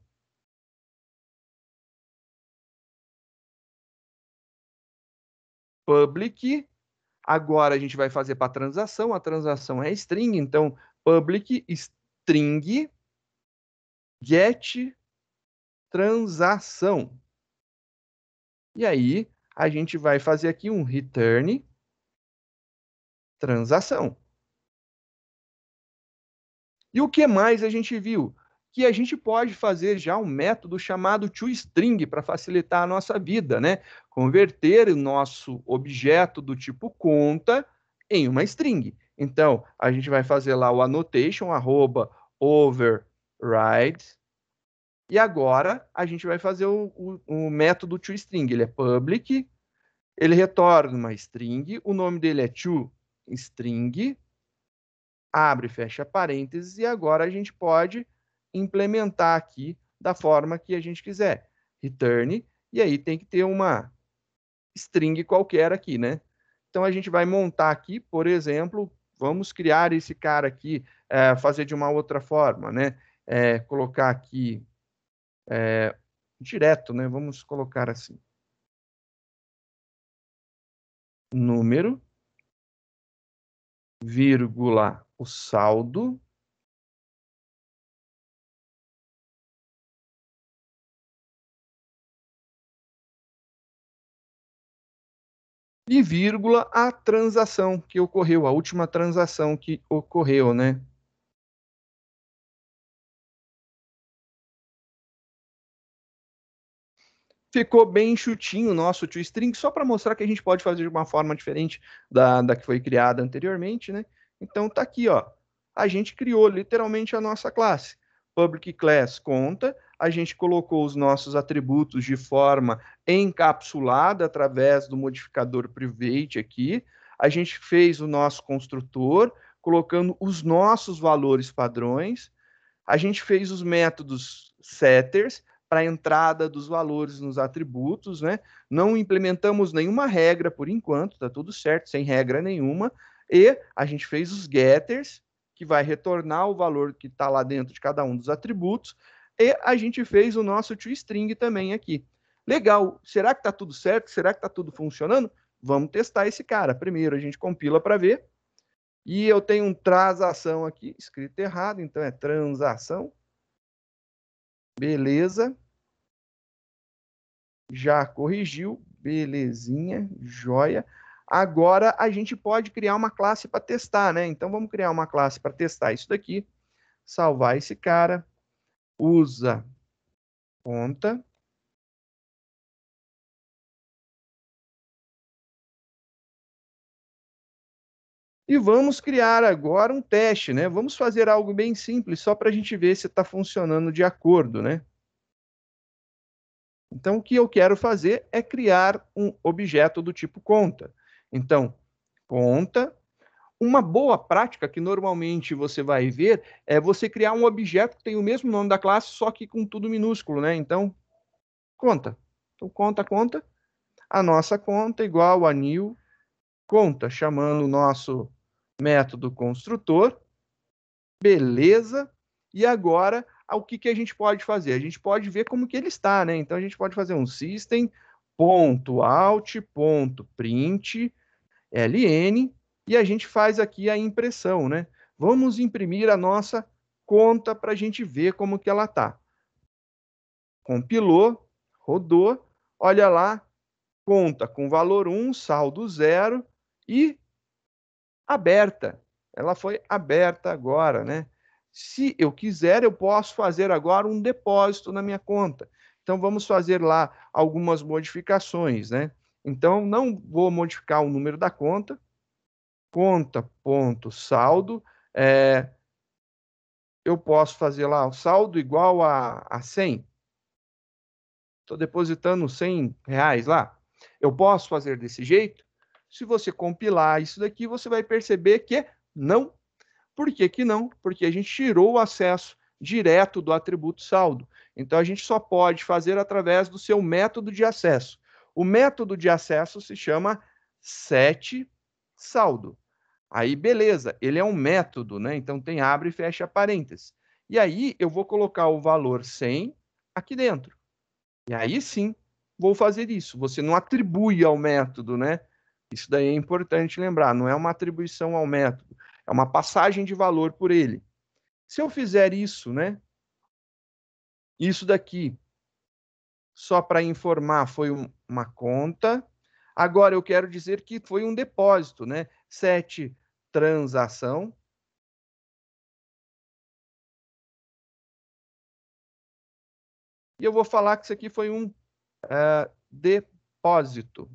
Public, agora a gente vai fazer para a transação é string, então public string get transação. E aí, a gente vai fazer aqui um return transação. E o que mais a gente viu? Que a gente pode fazer já um método chamado toString para facilitar a nossa vida, né? Converter o nosso objeto do tipo conta em uma string. Então, a gente vai fazer lá o annotation, @override, e agora a gente vai fazer o método toString. Ele é public, ele retorna uma string, o nome dele é toString, abre e fecha parênteses, e agora a gente pode implementar aqui da forma que a gente quiser. Return, e aí tem que ter uma string qualquer aqui, né? Então a gente vai montar aqui, por exemplo, vamos criar esse cara aqui, fazer de uma outra forma, né? Colocar aqui direto, né? Vamos colocar assim. Número, vírgula, o saldo, e vírgula a transação que ocorreu, a última transação que ocorreu, né? Ficou bem enxutinho o nosso toString, só para mostrar que a gente pode fazer de uma forma diferente da que foi criada anteriormente, né? Então tá aqui, ó. A gente criou literalmente a nossa classe. Public class conta, a gente colocou os nossos atributos de forma encapsulada através do modificador private aqui. A gente fez o nosso construtor, colocando os nossos valores padrões. A gente fez os métodos setters para a entrada dos valores nos atributos, né? Não implementamos nenhuma regra por enquanto, tá tudo certo, sem regra nenhuma. E a gente fez os getters, que vai retornar o valor que está lá dentro de cada um dos atributos. E a gente fez o nosso toString também aqui. Legal, será que está tudo certo? Será que está tudo funcionando? Vamos testar esse cara. Primeiro a gente compila para ver. E eu tenho um transação aqui, escrito errado, então é transação. Beleza. Já corrigiu. Belezinha, joia. Agora a gente pode criar uma classe para testar, né? Então vamos criar uma classe para testar isso daqui. Salvar esse cara. Usa conta. E vamos criar agora um teste, né? Vamos fazer algo bem simples, só para a gente ver se está funcionando de acordo, né? Então, o que eu quero fazer é criar um objeto do tipo conta. Então, conta. Uma boa prática que normalmente você vai ver é você criar um objeto que tem o mesmo nome da classe, só que com tudo minúsculo, né? Então, conta. Então, conta. A nossa conta igual a new conta, chamando o nosso método construtor. Beleza. E agora, o que a gente pode fazer? A gente pode ver como que ele está, né? Então, a gente pode fazer um system.out.print ln, e a gente faz aqui a impressão, né? Vamos imprimir a nossa conta para a gente ver como que ela está. Compilou, rodou, olha lá, conta com valor 1, saldo 0 e aberta. Ela foi aberta agora, né? Se eu quiser, eu posso fazer agora um depósito na minha conta. Então, vamos fazer lá algumas modificações, né? Então, não vou modificar o número da conta. Conta.saldo. Eu posso fazer lá o saldo igual a 100. Estou depositando 100 reais lá. Eu posso fazer desse jeito? Se você compilar isso daqui, você vai perceber que não. Por que que não? Porque a gente tirou o acesso direto do atributo saldo. Então, a gente só pode fazer através do seu método de acesso. O método de acesso se chama setSaldo. Aí, beleza, ele é um método, né? Então, tem abre e fecha parênteses. E aí, eu vou colocar o valor 100 aqui dentro. E aí sim, vou fazer isso. Você não atribui ao método, né? Isso daí é importante lembrar, não é uma atribuição ao método, é uma passagem de valor por ele. Se eu fizer isso, né? Isso daqui, só para informar, foi uma conta. Agora eu quero dizer que foi um depósito, né? 7, transação. E eu vou falar que isso aqui foi um depósito.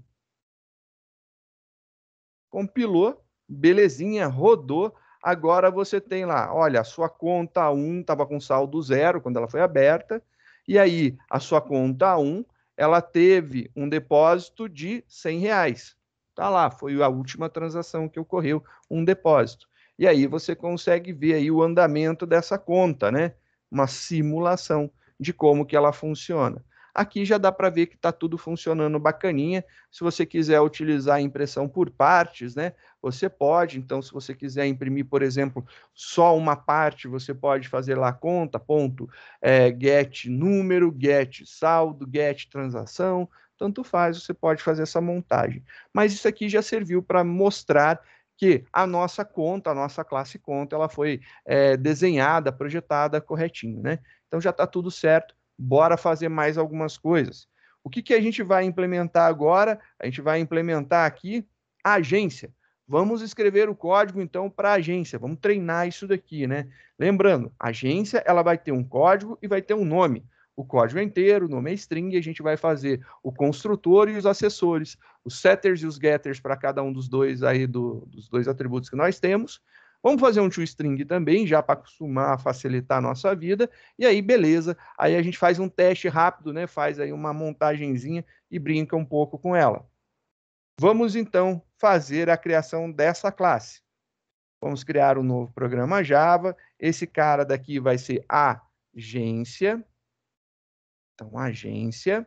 Compilou, belezinha, rodou. Agora você tem lá, olha, a sua conta 1 estava com saldo 0 quando ela foi aberta, e aí a sua conta 1, ela teve um depósito de 100 reais. Tá lá, foi a última transação que ocorreu, um depósito. E aí você consegue ver aí o andamento dessa conta, né? Uma simulação de como que ela funciona. Aqui já dá para ver que está tudo funcionando bacaninha. Se você quiser utilizar a impressão por partes, né, você pode. Então, se você quiser imprimir, por exemplo, só uma parte, você pode fazer lá conta, ponto, get número, get saldo, get transação, tanto faz, você pode fazer essa montagem. Mas isso aqui já serviu para mostrar que a nossa conta, a nossa classe conta, ela foi desenhada, projetada corretinho, né? Então já está tudo certo. Bora fazer mais algumas coisas. O que, que a gente vai implementar agora? A gente vai implementar aqui a agência. Vamos escrever o código, então, para a agência. Vamos treinar isso daqui, né? Lembrando, a agência ela vai ter um código e vai ter um nome. O código é inteiro, o nome é string, e a gente vai fazer o construtor e os acessores, os setters e os getters para cada um dos dois aí dos dois atributos que nós temos. Vamos fazer um toString também, já para acostumar, facilitar a nossa vida. E aí, beleza. Aí a gente faz um teste rápido, né? Faz aí uma montagenzinha e brinca um pouco com ela. Vamos, então, fazer a criação dessa classe. Vamos criar um novo programa Java. Esse cara daqui vai ser agência. Então, agência.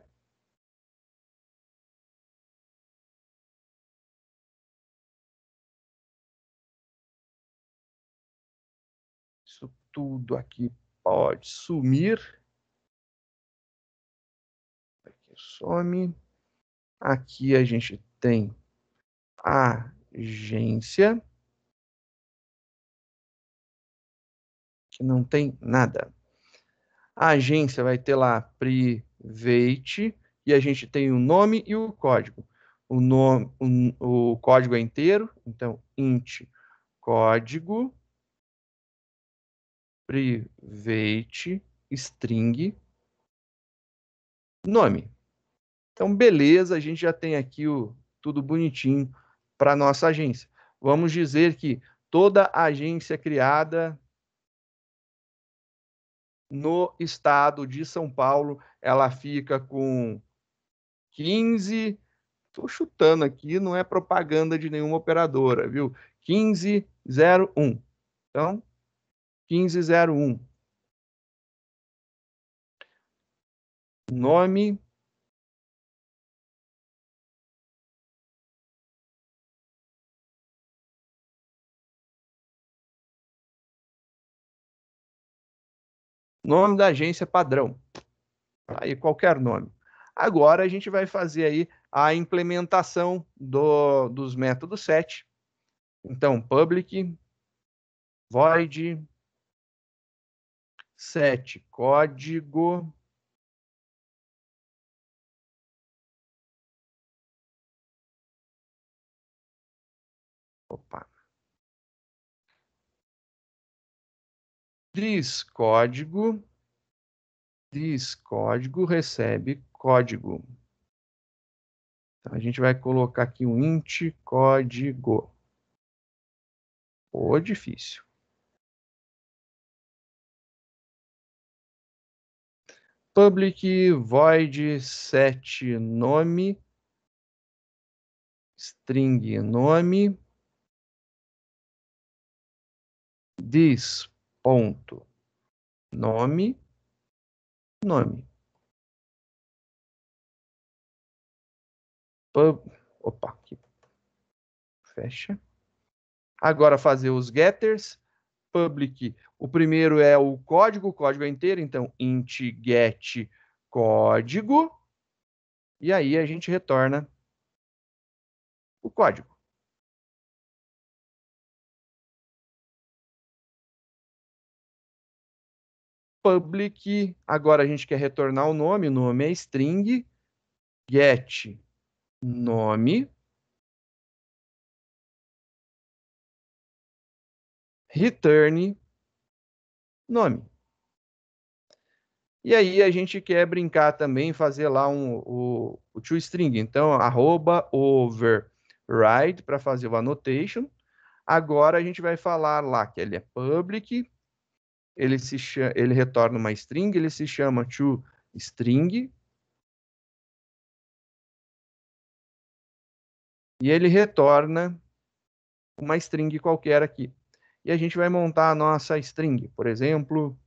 Isso tudo aqui pode sumir. Aqui some. Aqui a gente tem agência, que não tem nada. A agência vai ter lá private, e a gente tem o nome e o código. O nome, o código é inteiro, então int código private string nome. Então, beleza, a gente já tem aqui tudo bonitinho para nossa agência. Vamos dizer que toda agência criada no estado de São Paulo, ela fica com 15, estou chutando aqui, não é propaganda de nenhuma operadora, viu? 1501. Então, 1501. Nome. Nome da agência padrão. Aí, qualquer nome. Agora, a gente vai fazer aí a implementação dos métodos set. Então, public, void, set, código. Opa. This código recebe código. Então, a gente vai colocar aqui um int código. Pô, difícil. Public void set nome, string nome, this ponto nome, nome. Opa, aqui. Fecha. Agora fazer os getters. Public, o primeiro é o código é inteiro, então int get código, e aí a gente retorna o código. Public, agora a gente quer retornar o nome é string, get nome, return nome. E aí a gente quer brincar também, fazer lá o toString. Então, @override para fazer o annotation. Agora a gente vai falar lá que ele é public, ele retorna uma string, ele se chama toString. E ele retorna uma string qualquer aqui. E a gente vai montar a nossa string. Por exemplo,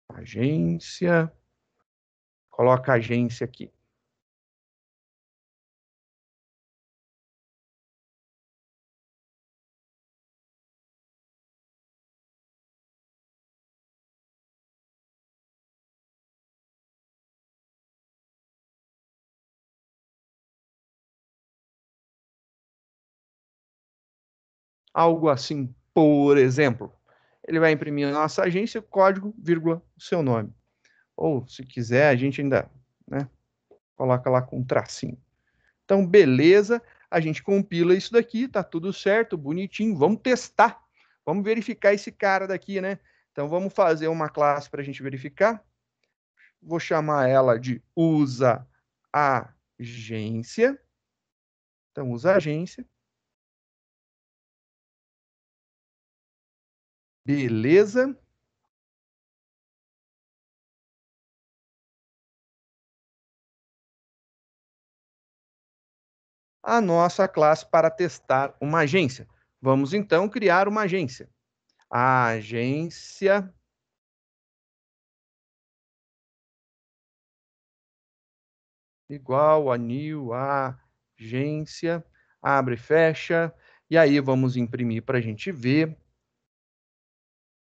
agência. Coloca agência aqui. Algo assim, por exemplo. Ele vai imprimir a nossa agência, código, vírgula, o seu nome. Ou, se quiser, a gente ainda, né, coloca lá com um tracinho. Então, beleza, a gente compila isso daqui, tá tudo certo, bonitinho. Vamos testar, vamos verificar esse cara daqui, né? Então, vamos fazer uma classe para a gente verificar. Vou chamar ela de usa agência. Então, usa agência. Beleza. A nossa classe para testar uma agência. Vamos, então, criar uma agência. A agência igual a new agência, abre e fecha, e aí vamos imprimir para a gente ver.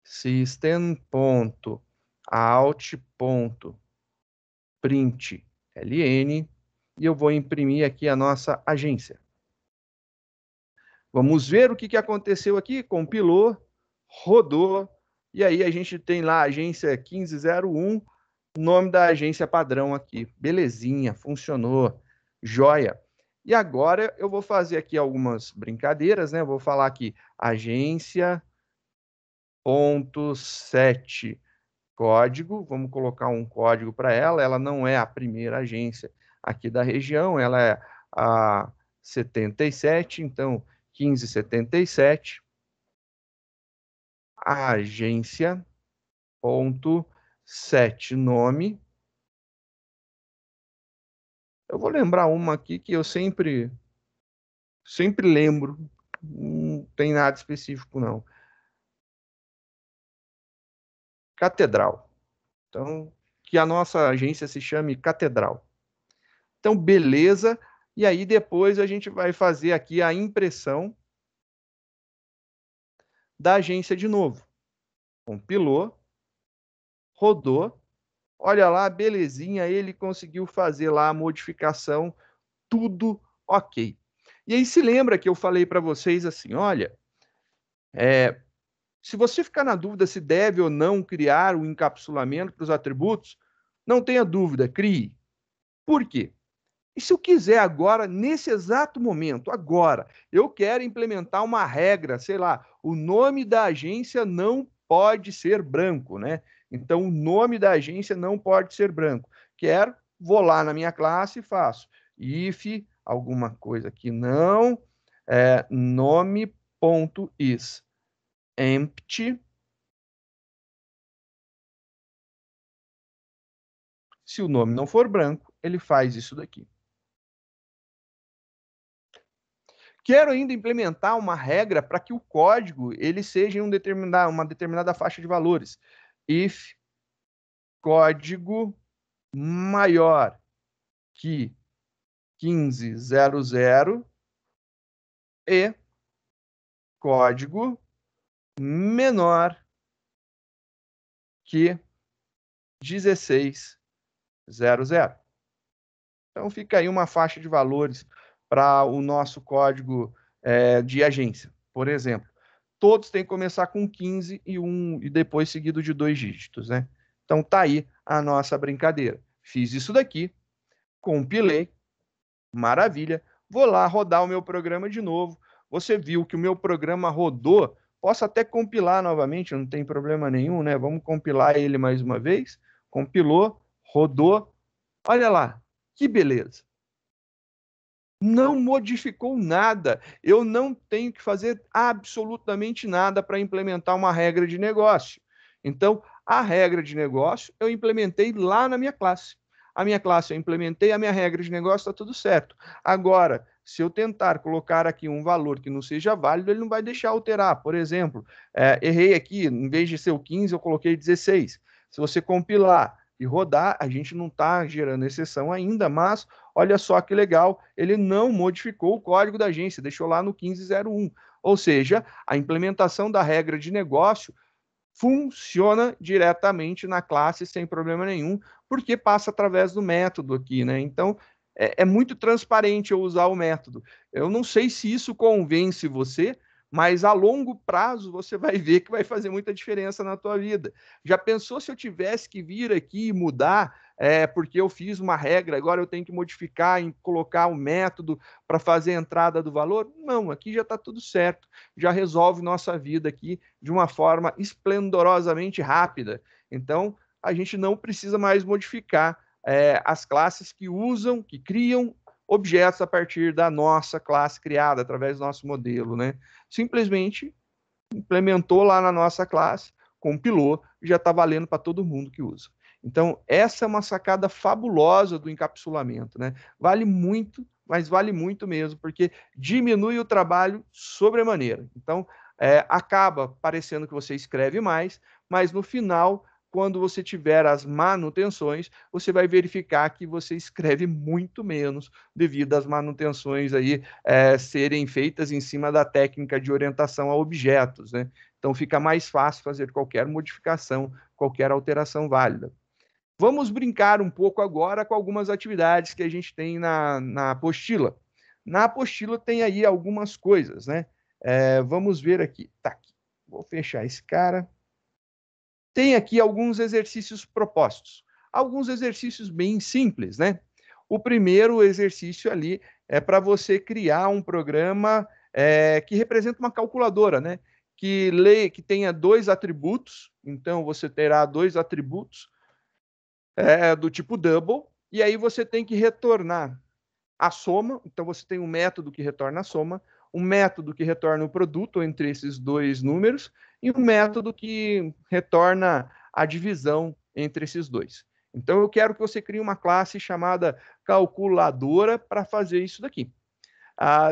System.out.println, e eu vou imprimir aqui a nossa agência. Vamos ver o que aconteceu aqui, compilou, rodou, e aí a gente tem lá a agência 1501, nome da agência padrão aqui. Belezinha, funcionou, joia. E agora eu vou fazer aqui algumas brincadeiras, né? Vou falar aqui, agência.set código, vamos colocar um código para ela. Ela não é a primeira agência aqui da região, ela é a 77, então 1577. Agência.set nome. Eu vou lembrar uma aqui que eu sempre lembro, não tem nada específico não. Catedral. Então, que a nossa agência se chame Catedral. Então, beleza. E aí depois a gente vai fazer aqui a impressão da agência de novo. Compilou, rodou. Olha lá, belezinha, ele conseguiu fazer lá a modificação, tudo ok. E aí se lembra que eu falei para vocês assim, olha, se você ficar na dúvida se deve ou não criar o encapsulamento para os atributos, não tenha dúvida, crie. Por quê? E se eu quiser agora, nesse exato momento, agora, eu quero implementar uma regra, sei lá, o nome da agência não pode ser branco, né? Então, o nome da agência não pode ser branco. Quero, vou lá na minha classe e faço if, alguma coisa que não, nome.is empty. Se o nome não for branco, ele faz isso daqui. Quero ainda implementar uma regra para que o código ele seja em uma determinada faixa de valores. If código maior que 1500 e código menor que 1600. Então fica aí uma faixa de valores para o nosso código de agência. Por exemplo, todos têm que começar com 15 e depois seguido de 2 dígitos, né? Então tá aí a nossa brincadeira. Fiz isso daqui, compilei, maravilha. Vou lá rodar o meu programa de novo. Você viu que o meu programa rodou. Posso até compilar novamente, não tem problema nenhum, né? Vamos compilar ele mais uma vez. Compilou, rodou. Olha lá, que beleza. Não modificou nada. Eu não tenho que fazer absolutamente nada para implementar uma regra de negócio. Então, a regra de negócio eu implementei lá na minha classe. A minha classe eu implementei, a minha regra de negócio está tudo certo. Agora, se eu tentar colocar aqui um valor que não seja válido, ele não vai deixar alterar. Por exemplo, errei aqui, em vez de ser o 15, eu coloquei 16. Se você compilar e rodar, a gente não está gerando exceção ainda, mas olha só que legal, ele não modificou o código da agência, deixou lá no 1501. Ou seja, a implementação da regra de negócio funciona diretamente na classe sem problema nenhum, porque passa através do método aqui, né? Então, é muito transparente eu usar o método. Eu não sei se isso convence você, mas a longo prazo você vai ver que vai fazer muita diferença na tua vida. Já pensou se eu tivesse que vir aqui e mudar, porque eu fiz uma regra, agora eu tenho que modificar e colocar um método para fazer a entrada do valor? Não, aqui já está tudo certo, já resolve nossa vida aqui de uma forma esplendorosamente rápida. Então, a gente não precisa mais modificar as classes que usam, que criam objetos a partir da nossa classe criada, através do nosso modelo, né? Simplesmente implementou lá na nossa classe, compilou, e já está valendo para todo mundo que usa. Então, essa é uma sacada fabulosa do encapsulamento, né? Vale muito, mas vale muito mesmo, porque diminui o trabalho sobremaneira. Então, acaba parecendo que você escreve mais, mas no final, quando você tiver as manutenções, você vai verificar que você escreve muito menos devido às manutenções aí serem feitas em cima da técnica de orientação a objetos, né? Então fica mais fácil fazer qualquer modificação, qualquer alteração válida. Vamos brincar um pouco agora com algumas atividades que a gente tem na apostila. Na apostila tem aí algumas coisas, né? Vamos ver aqui. Tá aqui. Vou fechar esse cara. Tem aqui alguns exercícios propostos. Alguns exercícios bem simples, né? O primeiro exercício ali é para você criar um programa que representa uma calculadora, né? Que tenha 2 atributos. Então, você terá 2 atributos do tipo double, e aí você tem que retornar a soma. Então, você tem um método que retorna a soma, um método que retorna o produto entre esses 2 números e um método que retorna a divisão entre esses 2. Então, eu quero que você crie uma classe chamada calculadora para fazer isso daqui.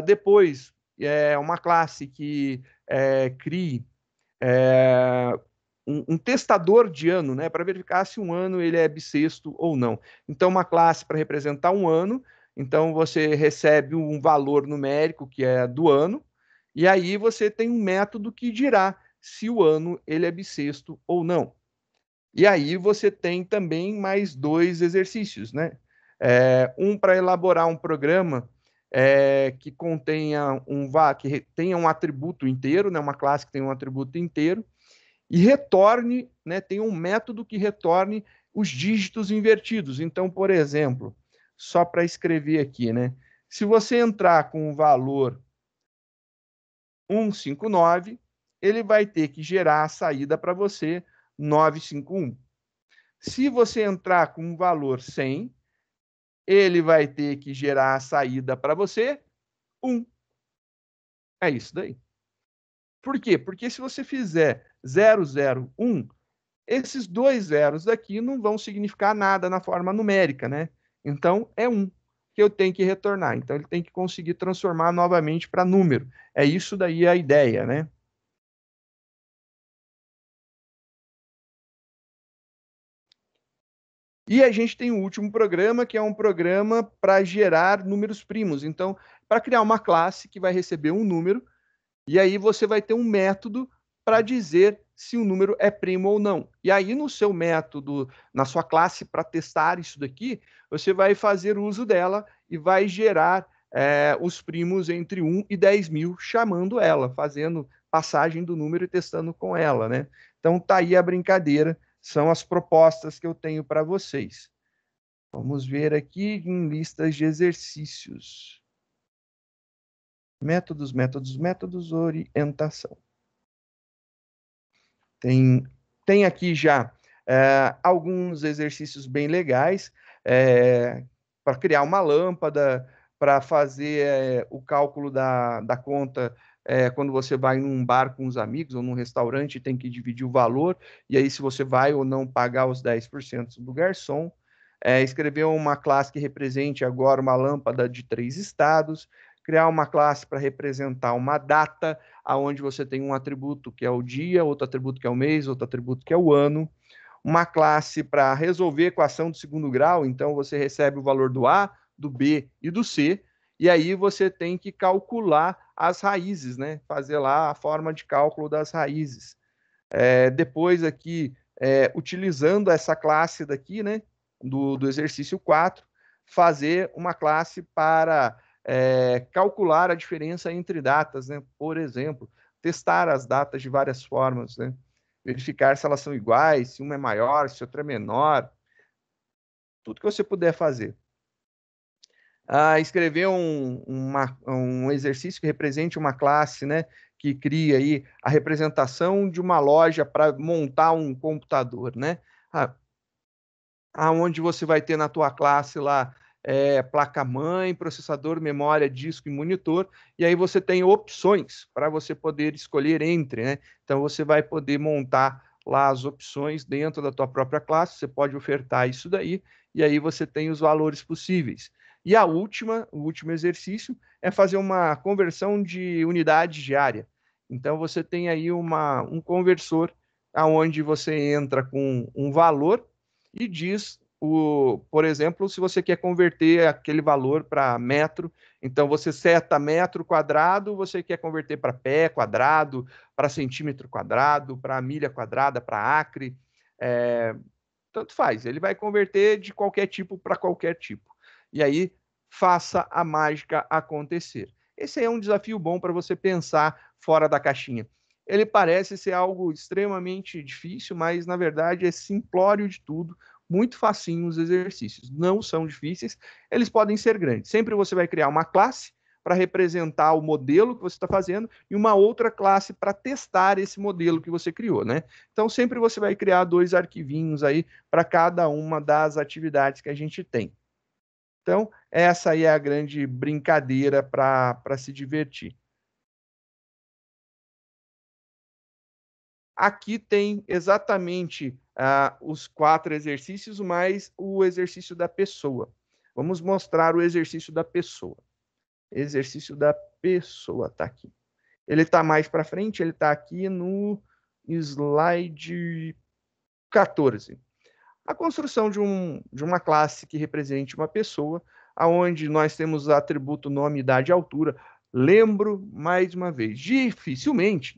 Depois, uma classe que crie um testador de ano, né, para verificar se um ano ele é bissexto ou não. Então, uma classe para representar um ano. Então, você recebe um valor numérico que é do ano, e aí você tem um método que dirá se o ano ele é bissexto ou não. E aí você tem também mais 2 exercícios, né? Um para elaborar um programa que contenha que tenha um atributo inteiro, né? Uma classe que tenha um atributo inteiro, e retorne, né? Tem um método que retorne os dígitos invertidos. Então, por exemplo, só para escrever aqui, né? Se você entrar com o valor 159 ele vai ter que gerar a saída para você 951. Se você entrar com um valor 100, ele vai ter que gerar a saída para você 1. É isso daí. Por quê? Porque se você fizer 001, esses dois zeros daqui não vão significar nada na forma numérica, né? Então, é 1 que eu tenho que retornar. Então, ele tem que conseguir transformar novamente para número. É isso daí a ideia, né? E a gente tem o último programa, que é um programa para gerar números primos. Então, para criar uma classe que vai receber um número, e aí você vai ter um método para dizer se o número é primo ou não. E aí, no seu método, na sua classe, para testar isso daqui, você vai fazer uso dela e vai gerar os primos entre 1 e 10.000, chamando ela, fazendo passagem do número e testando com ela, né? Então, tá aí a brincadeira, são as propostas que eu tenho para vocês. Vamos ver aqui em listas de exercícios. Métodos, métodos, métodos, orientação. Tem aqui já alguns exercícios bem legais para criar uma lâmpada, para fazer o cálculo da conta quando você vai num bar com os amigos ou num restaurante, tem que dividir o valor, e aí se você vai ou não pagar os 10% do garçom. Escrever uma classe que represente agora uma lâmpada de 3 estados, criar uma classe para representar uma data, aonde você tem um atributo que é o dia, outro atributo que é o mês, outro atributo que é o ano, uma classe para resolver a equação do segundo grau, então você recebe o valor do A, do B e do C, e aí você tem que calcular as raízes, né? Fazer lá a forma de cálculo das raízes. Depois aqui, utilizando essa classe daqui, né? Do exercício 4, fazer uma classe para calcular a diferença entre datas, né? Por exemplo, testar as datas de várias formas, né? Verificar se elas são iguais, se uma é maior, se outra é menor, tudo que você puder fazer. Escrever um exercício que represente uma classe, né? Que cria aí a representação de uma loja para montar um computador, né? Aonde você vai ter na tua classe lá placa-mãe, processador, memória, disco e monitor, e aí você tem opções para você poder escolher entre, né? Então você vai poder montar lá as opções dentro da tua própria classe, você pode ofertar isso daí, e aí você tem os valores possíveis. E o último exercício é fazer uma conversão de unidade diária. Então você tem aí um conversor aonde você entra com um valor e diz, por exemplo, se você quer converter aquele valor para metro, então você seta metro quadrado, você quer converter para pé quadrado, para centímetro quadrado, para milha quadrada, para acre, tanto faz. Ele vai converter de qualquer tipo para qualquer tipo. E aí, faça a mágica acontecer. Esse é um desafio bom para você pensar fora da caixinha. Ele parece ser algo extremamente difícil, mas na verdade é simplório de tudo, muito facinho os exercícios. Não são difíceis, eles podem ser grandes. Sempre você vai criar uma classe para representar o modelo que você está fazendo e uma outra classe para testar esse modelo que você criou, né? Então, sempre você vai criar 2 arquivinhos aí para cada uma das atividades que a gente tem. Então, essa aí é a grande brincadeira para se divertir. Aqui tem exatamente os 4 exercícios, mais o exercício da pessoa. Vamos mostrar o exercício da pessoa. Exercício da pessoa está aqui. Ele está mais para frente, ele está aqui no slide 14. A construção de uma classe que represente uma pessoa, aonde nós temos o atributo nome, idade e altura. Lembro, mais uma vez, dificilmente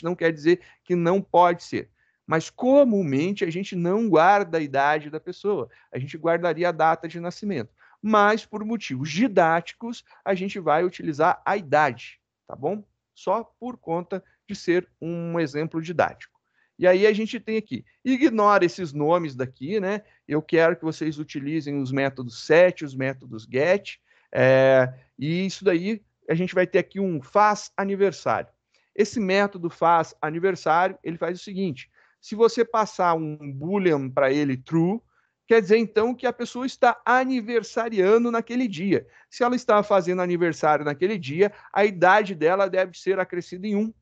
não quer dizer que não pode ser. Mas comumente a gente não guarda a idade da pessoa, a gente guardaria a data de nascimento. Mas por motivos didáticos, a gente vai utilizar a idade, tá bom? Só por conta de ser um exemplo didático. E aí a gente tem aqui, ignora esses nomes daqui, né? Eu quero que vocês utilizem os métodos set, os métodos get, e isso daí a gente vai ter aqui um faz aniversário. Esse método faz aniversário, ele faz o seguinte: se você passar um boolean para ele true, quer dizer então que a pessoa está aniversariando naquele dia. Se ela está fazendo aniversário naquele dia, a idade dela deve ser acrescida em 1.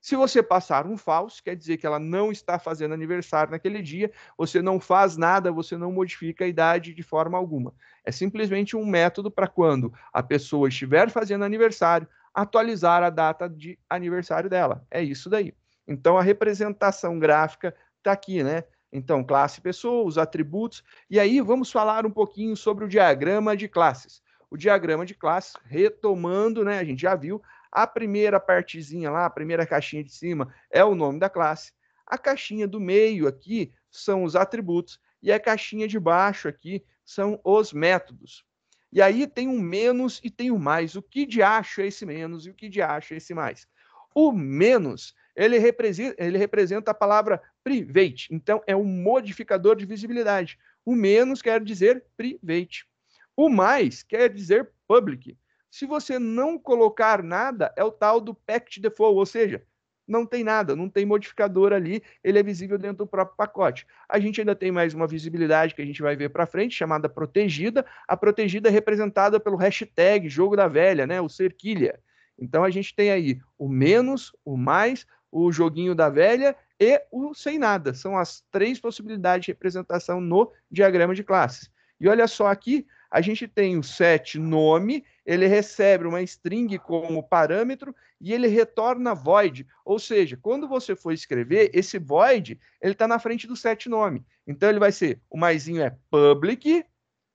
Se você passar um false, quer dizer que ela não está fazendo aniversário naquele dia, você não faz nada, você não modifica a idade de forma alguma. É simplesmente um método para quando a pessoa estiver fazendo aniversário, atualizar a data de aniversário dela. É isso daí. Então, a representação gráfica está aqui, né? Então, classe pessoa, os atributos. E aí, vamos falar um pouquinho sobre o diagrama de classes. O diagrama de classes, retomando, né? A gente já viu, a primeira partezinha lá, a primeira caixinha de cima é o nome da classe. A caixinha do meio aqui são os atributos. E a caixinha de baixo aqui são os métodos. E aí tem um menos e tem um mais. O que de acho é esse menos e o que de acho é esse mais? O menos, ele representa a palavra private. Então, é um modificador de visibilidade. O menos quer dizer private. O mais quer dizer public. Se você não colocar nada, é o tal do packed default, ou seja, não tem nada, não tem modificador ali, ele é visível dentro do próprio pacote. A gente ainda tem mais uma visibilidade que a gente vai ver para frente, chamada protegida. A protegida é representada pelo hashtag jogo da velha, né, o cerquilha. Então a gente tem aí o menos, o mais, o joguinho da velha e o sem nada. São as 3 possibilidades de representação no diagrama de classes. E olha só aqui, a gente tem o set nome, ele recebe uma string como parâmetro e ele retorna void. Ou seja, quando você for escrever, esse void, ele está na frente do set nome. Então, ele vai ser, o maisinho é public,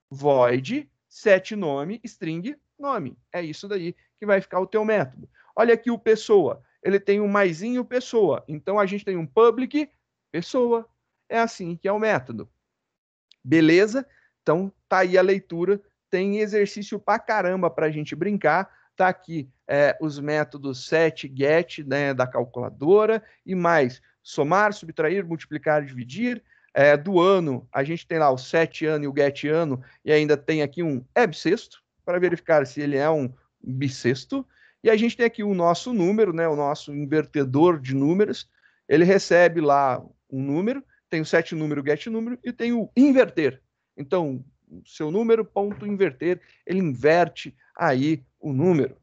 void, set nome, string, nome. É isso daí que vai ficar o teu método. Olha aqui o pessoa, ele tem um maisinho pessoa. Então, a gente tem um public, pessoa. É assim que é o método. Beleza? Então, tá aí a leitura. Tem exercício pra caramba para a gente brincar. Tá aqui os métodos set, get, né, da calculadora e mais somar, subtrair, multiplicar, dividir. Do ano, a gente tem lá o set ano e o get ano e ainda tem aqui um bissexto para verificar se ele é um bissexto. E a gente tem aqui o nosso número, né, o nosso invertedor de números. Ele recebe lá um número, tem o set número, get número e tem o inverter. Então, o seu número, ponto inverter, ele inverte aí o número.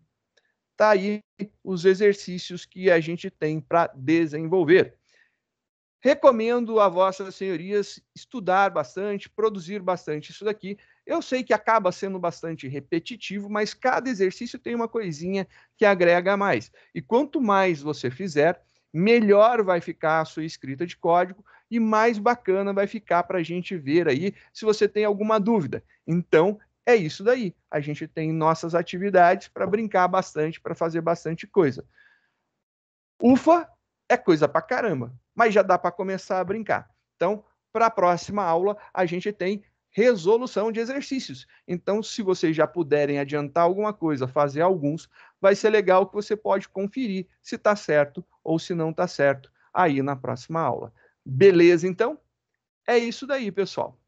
Tá aí os exercícios que a gente tem para desenvolver. Recomendo a vossas senhorias estudar bastante, produzir bastante isso daqui. Eu sei que acaba sendo bastante repetitivo, mas cada exercício tem uma coisinha que agrega mais. E quanto mais você fizer, melhor vai ficar a sua escrita de código e mais bacana vai ficar para a gente ver aí se você tem alguma dúvida. Então, é isso daí. A gente tem nossas atividades para brincar bastante, para fazer bastante coisa. Ufa, é coisa pra caramba, mas já dá para começar a brincar. Então, para a próxima aula, a gente tem resolução de exercícios. Então, se vocês já puderem adiantar alguma coisa, fazer alguns, vai ser legal que você pode conferir se está certo ou se não está certo aí na próxima aula. Beleza, então? É isso daí, pessoal.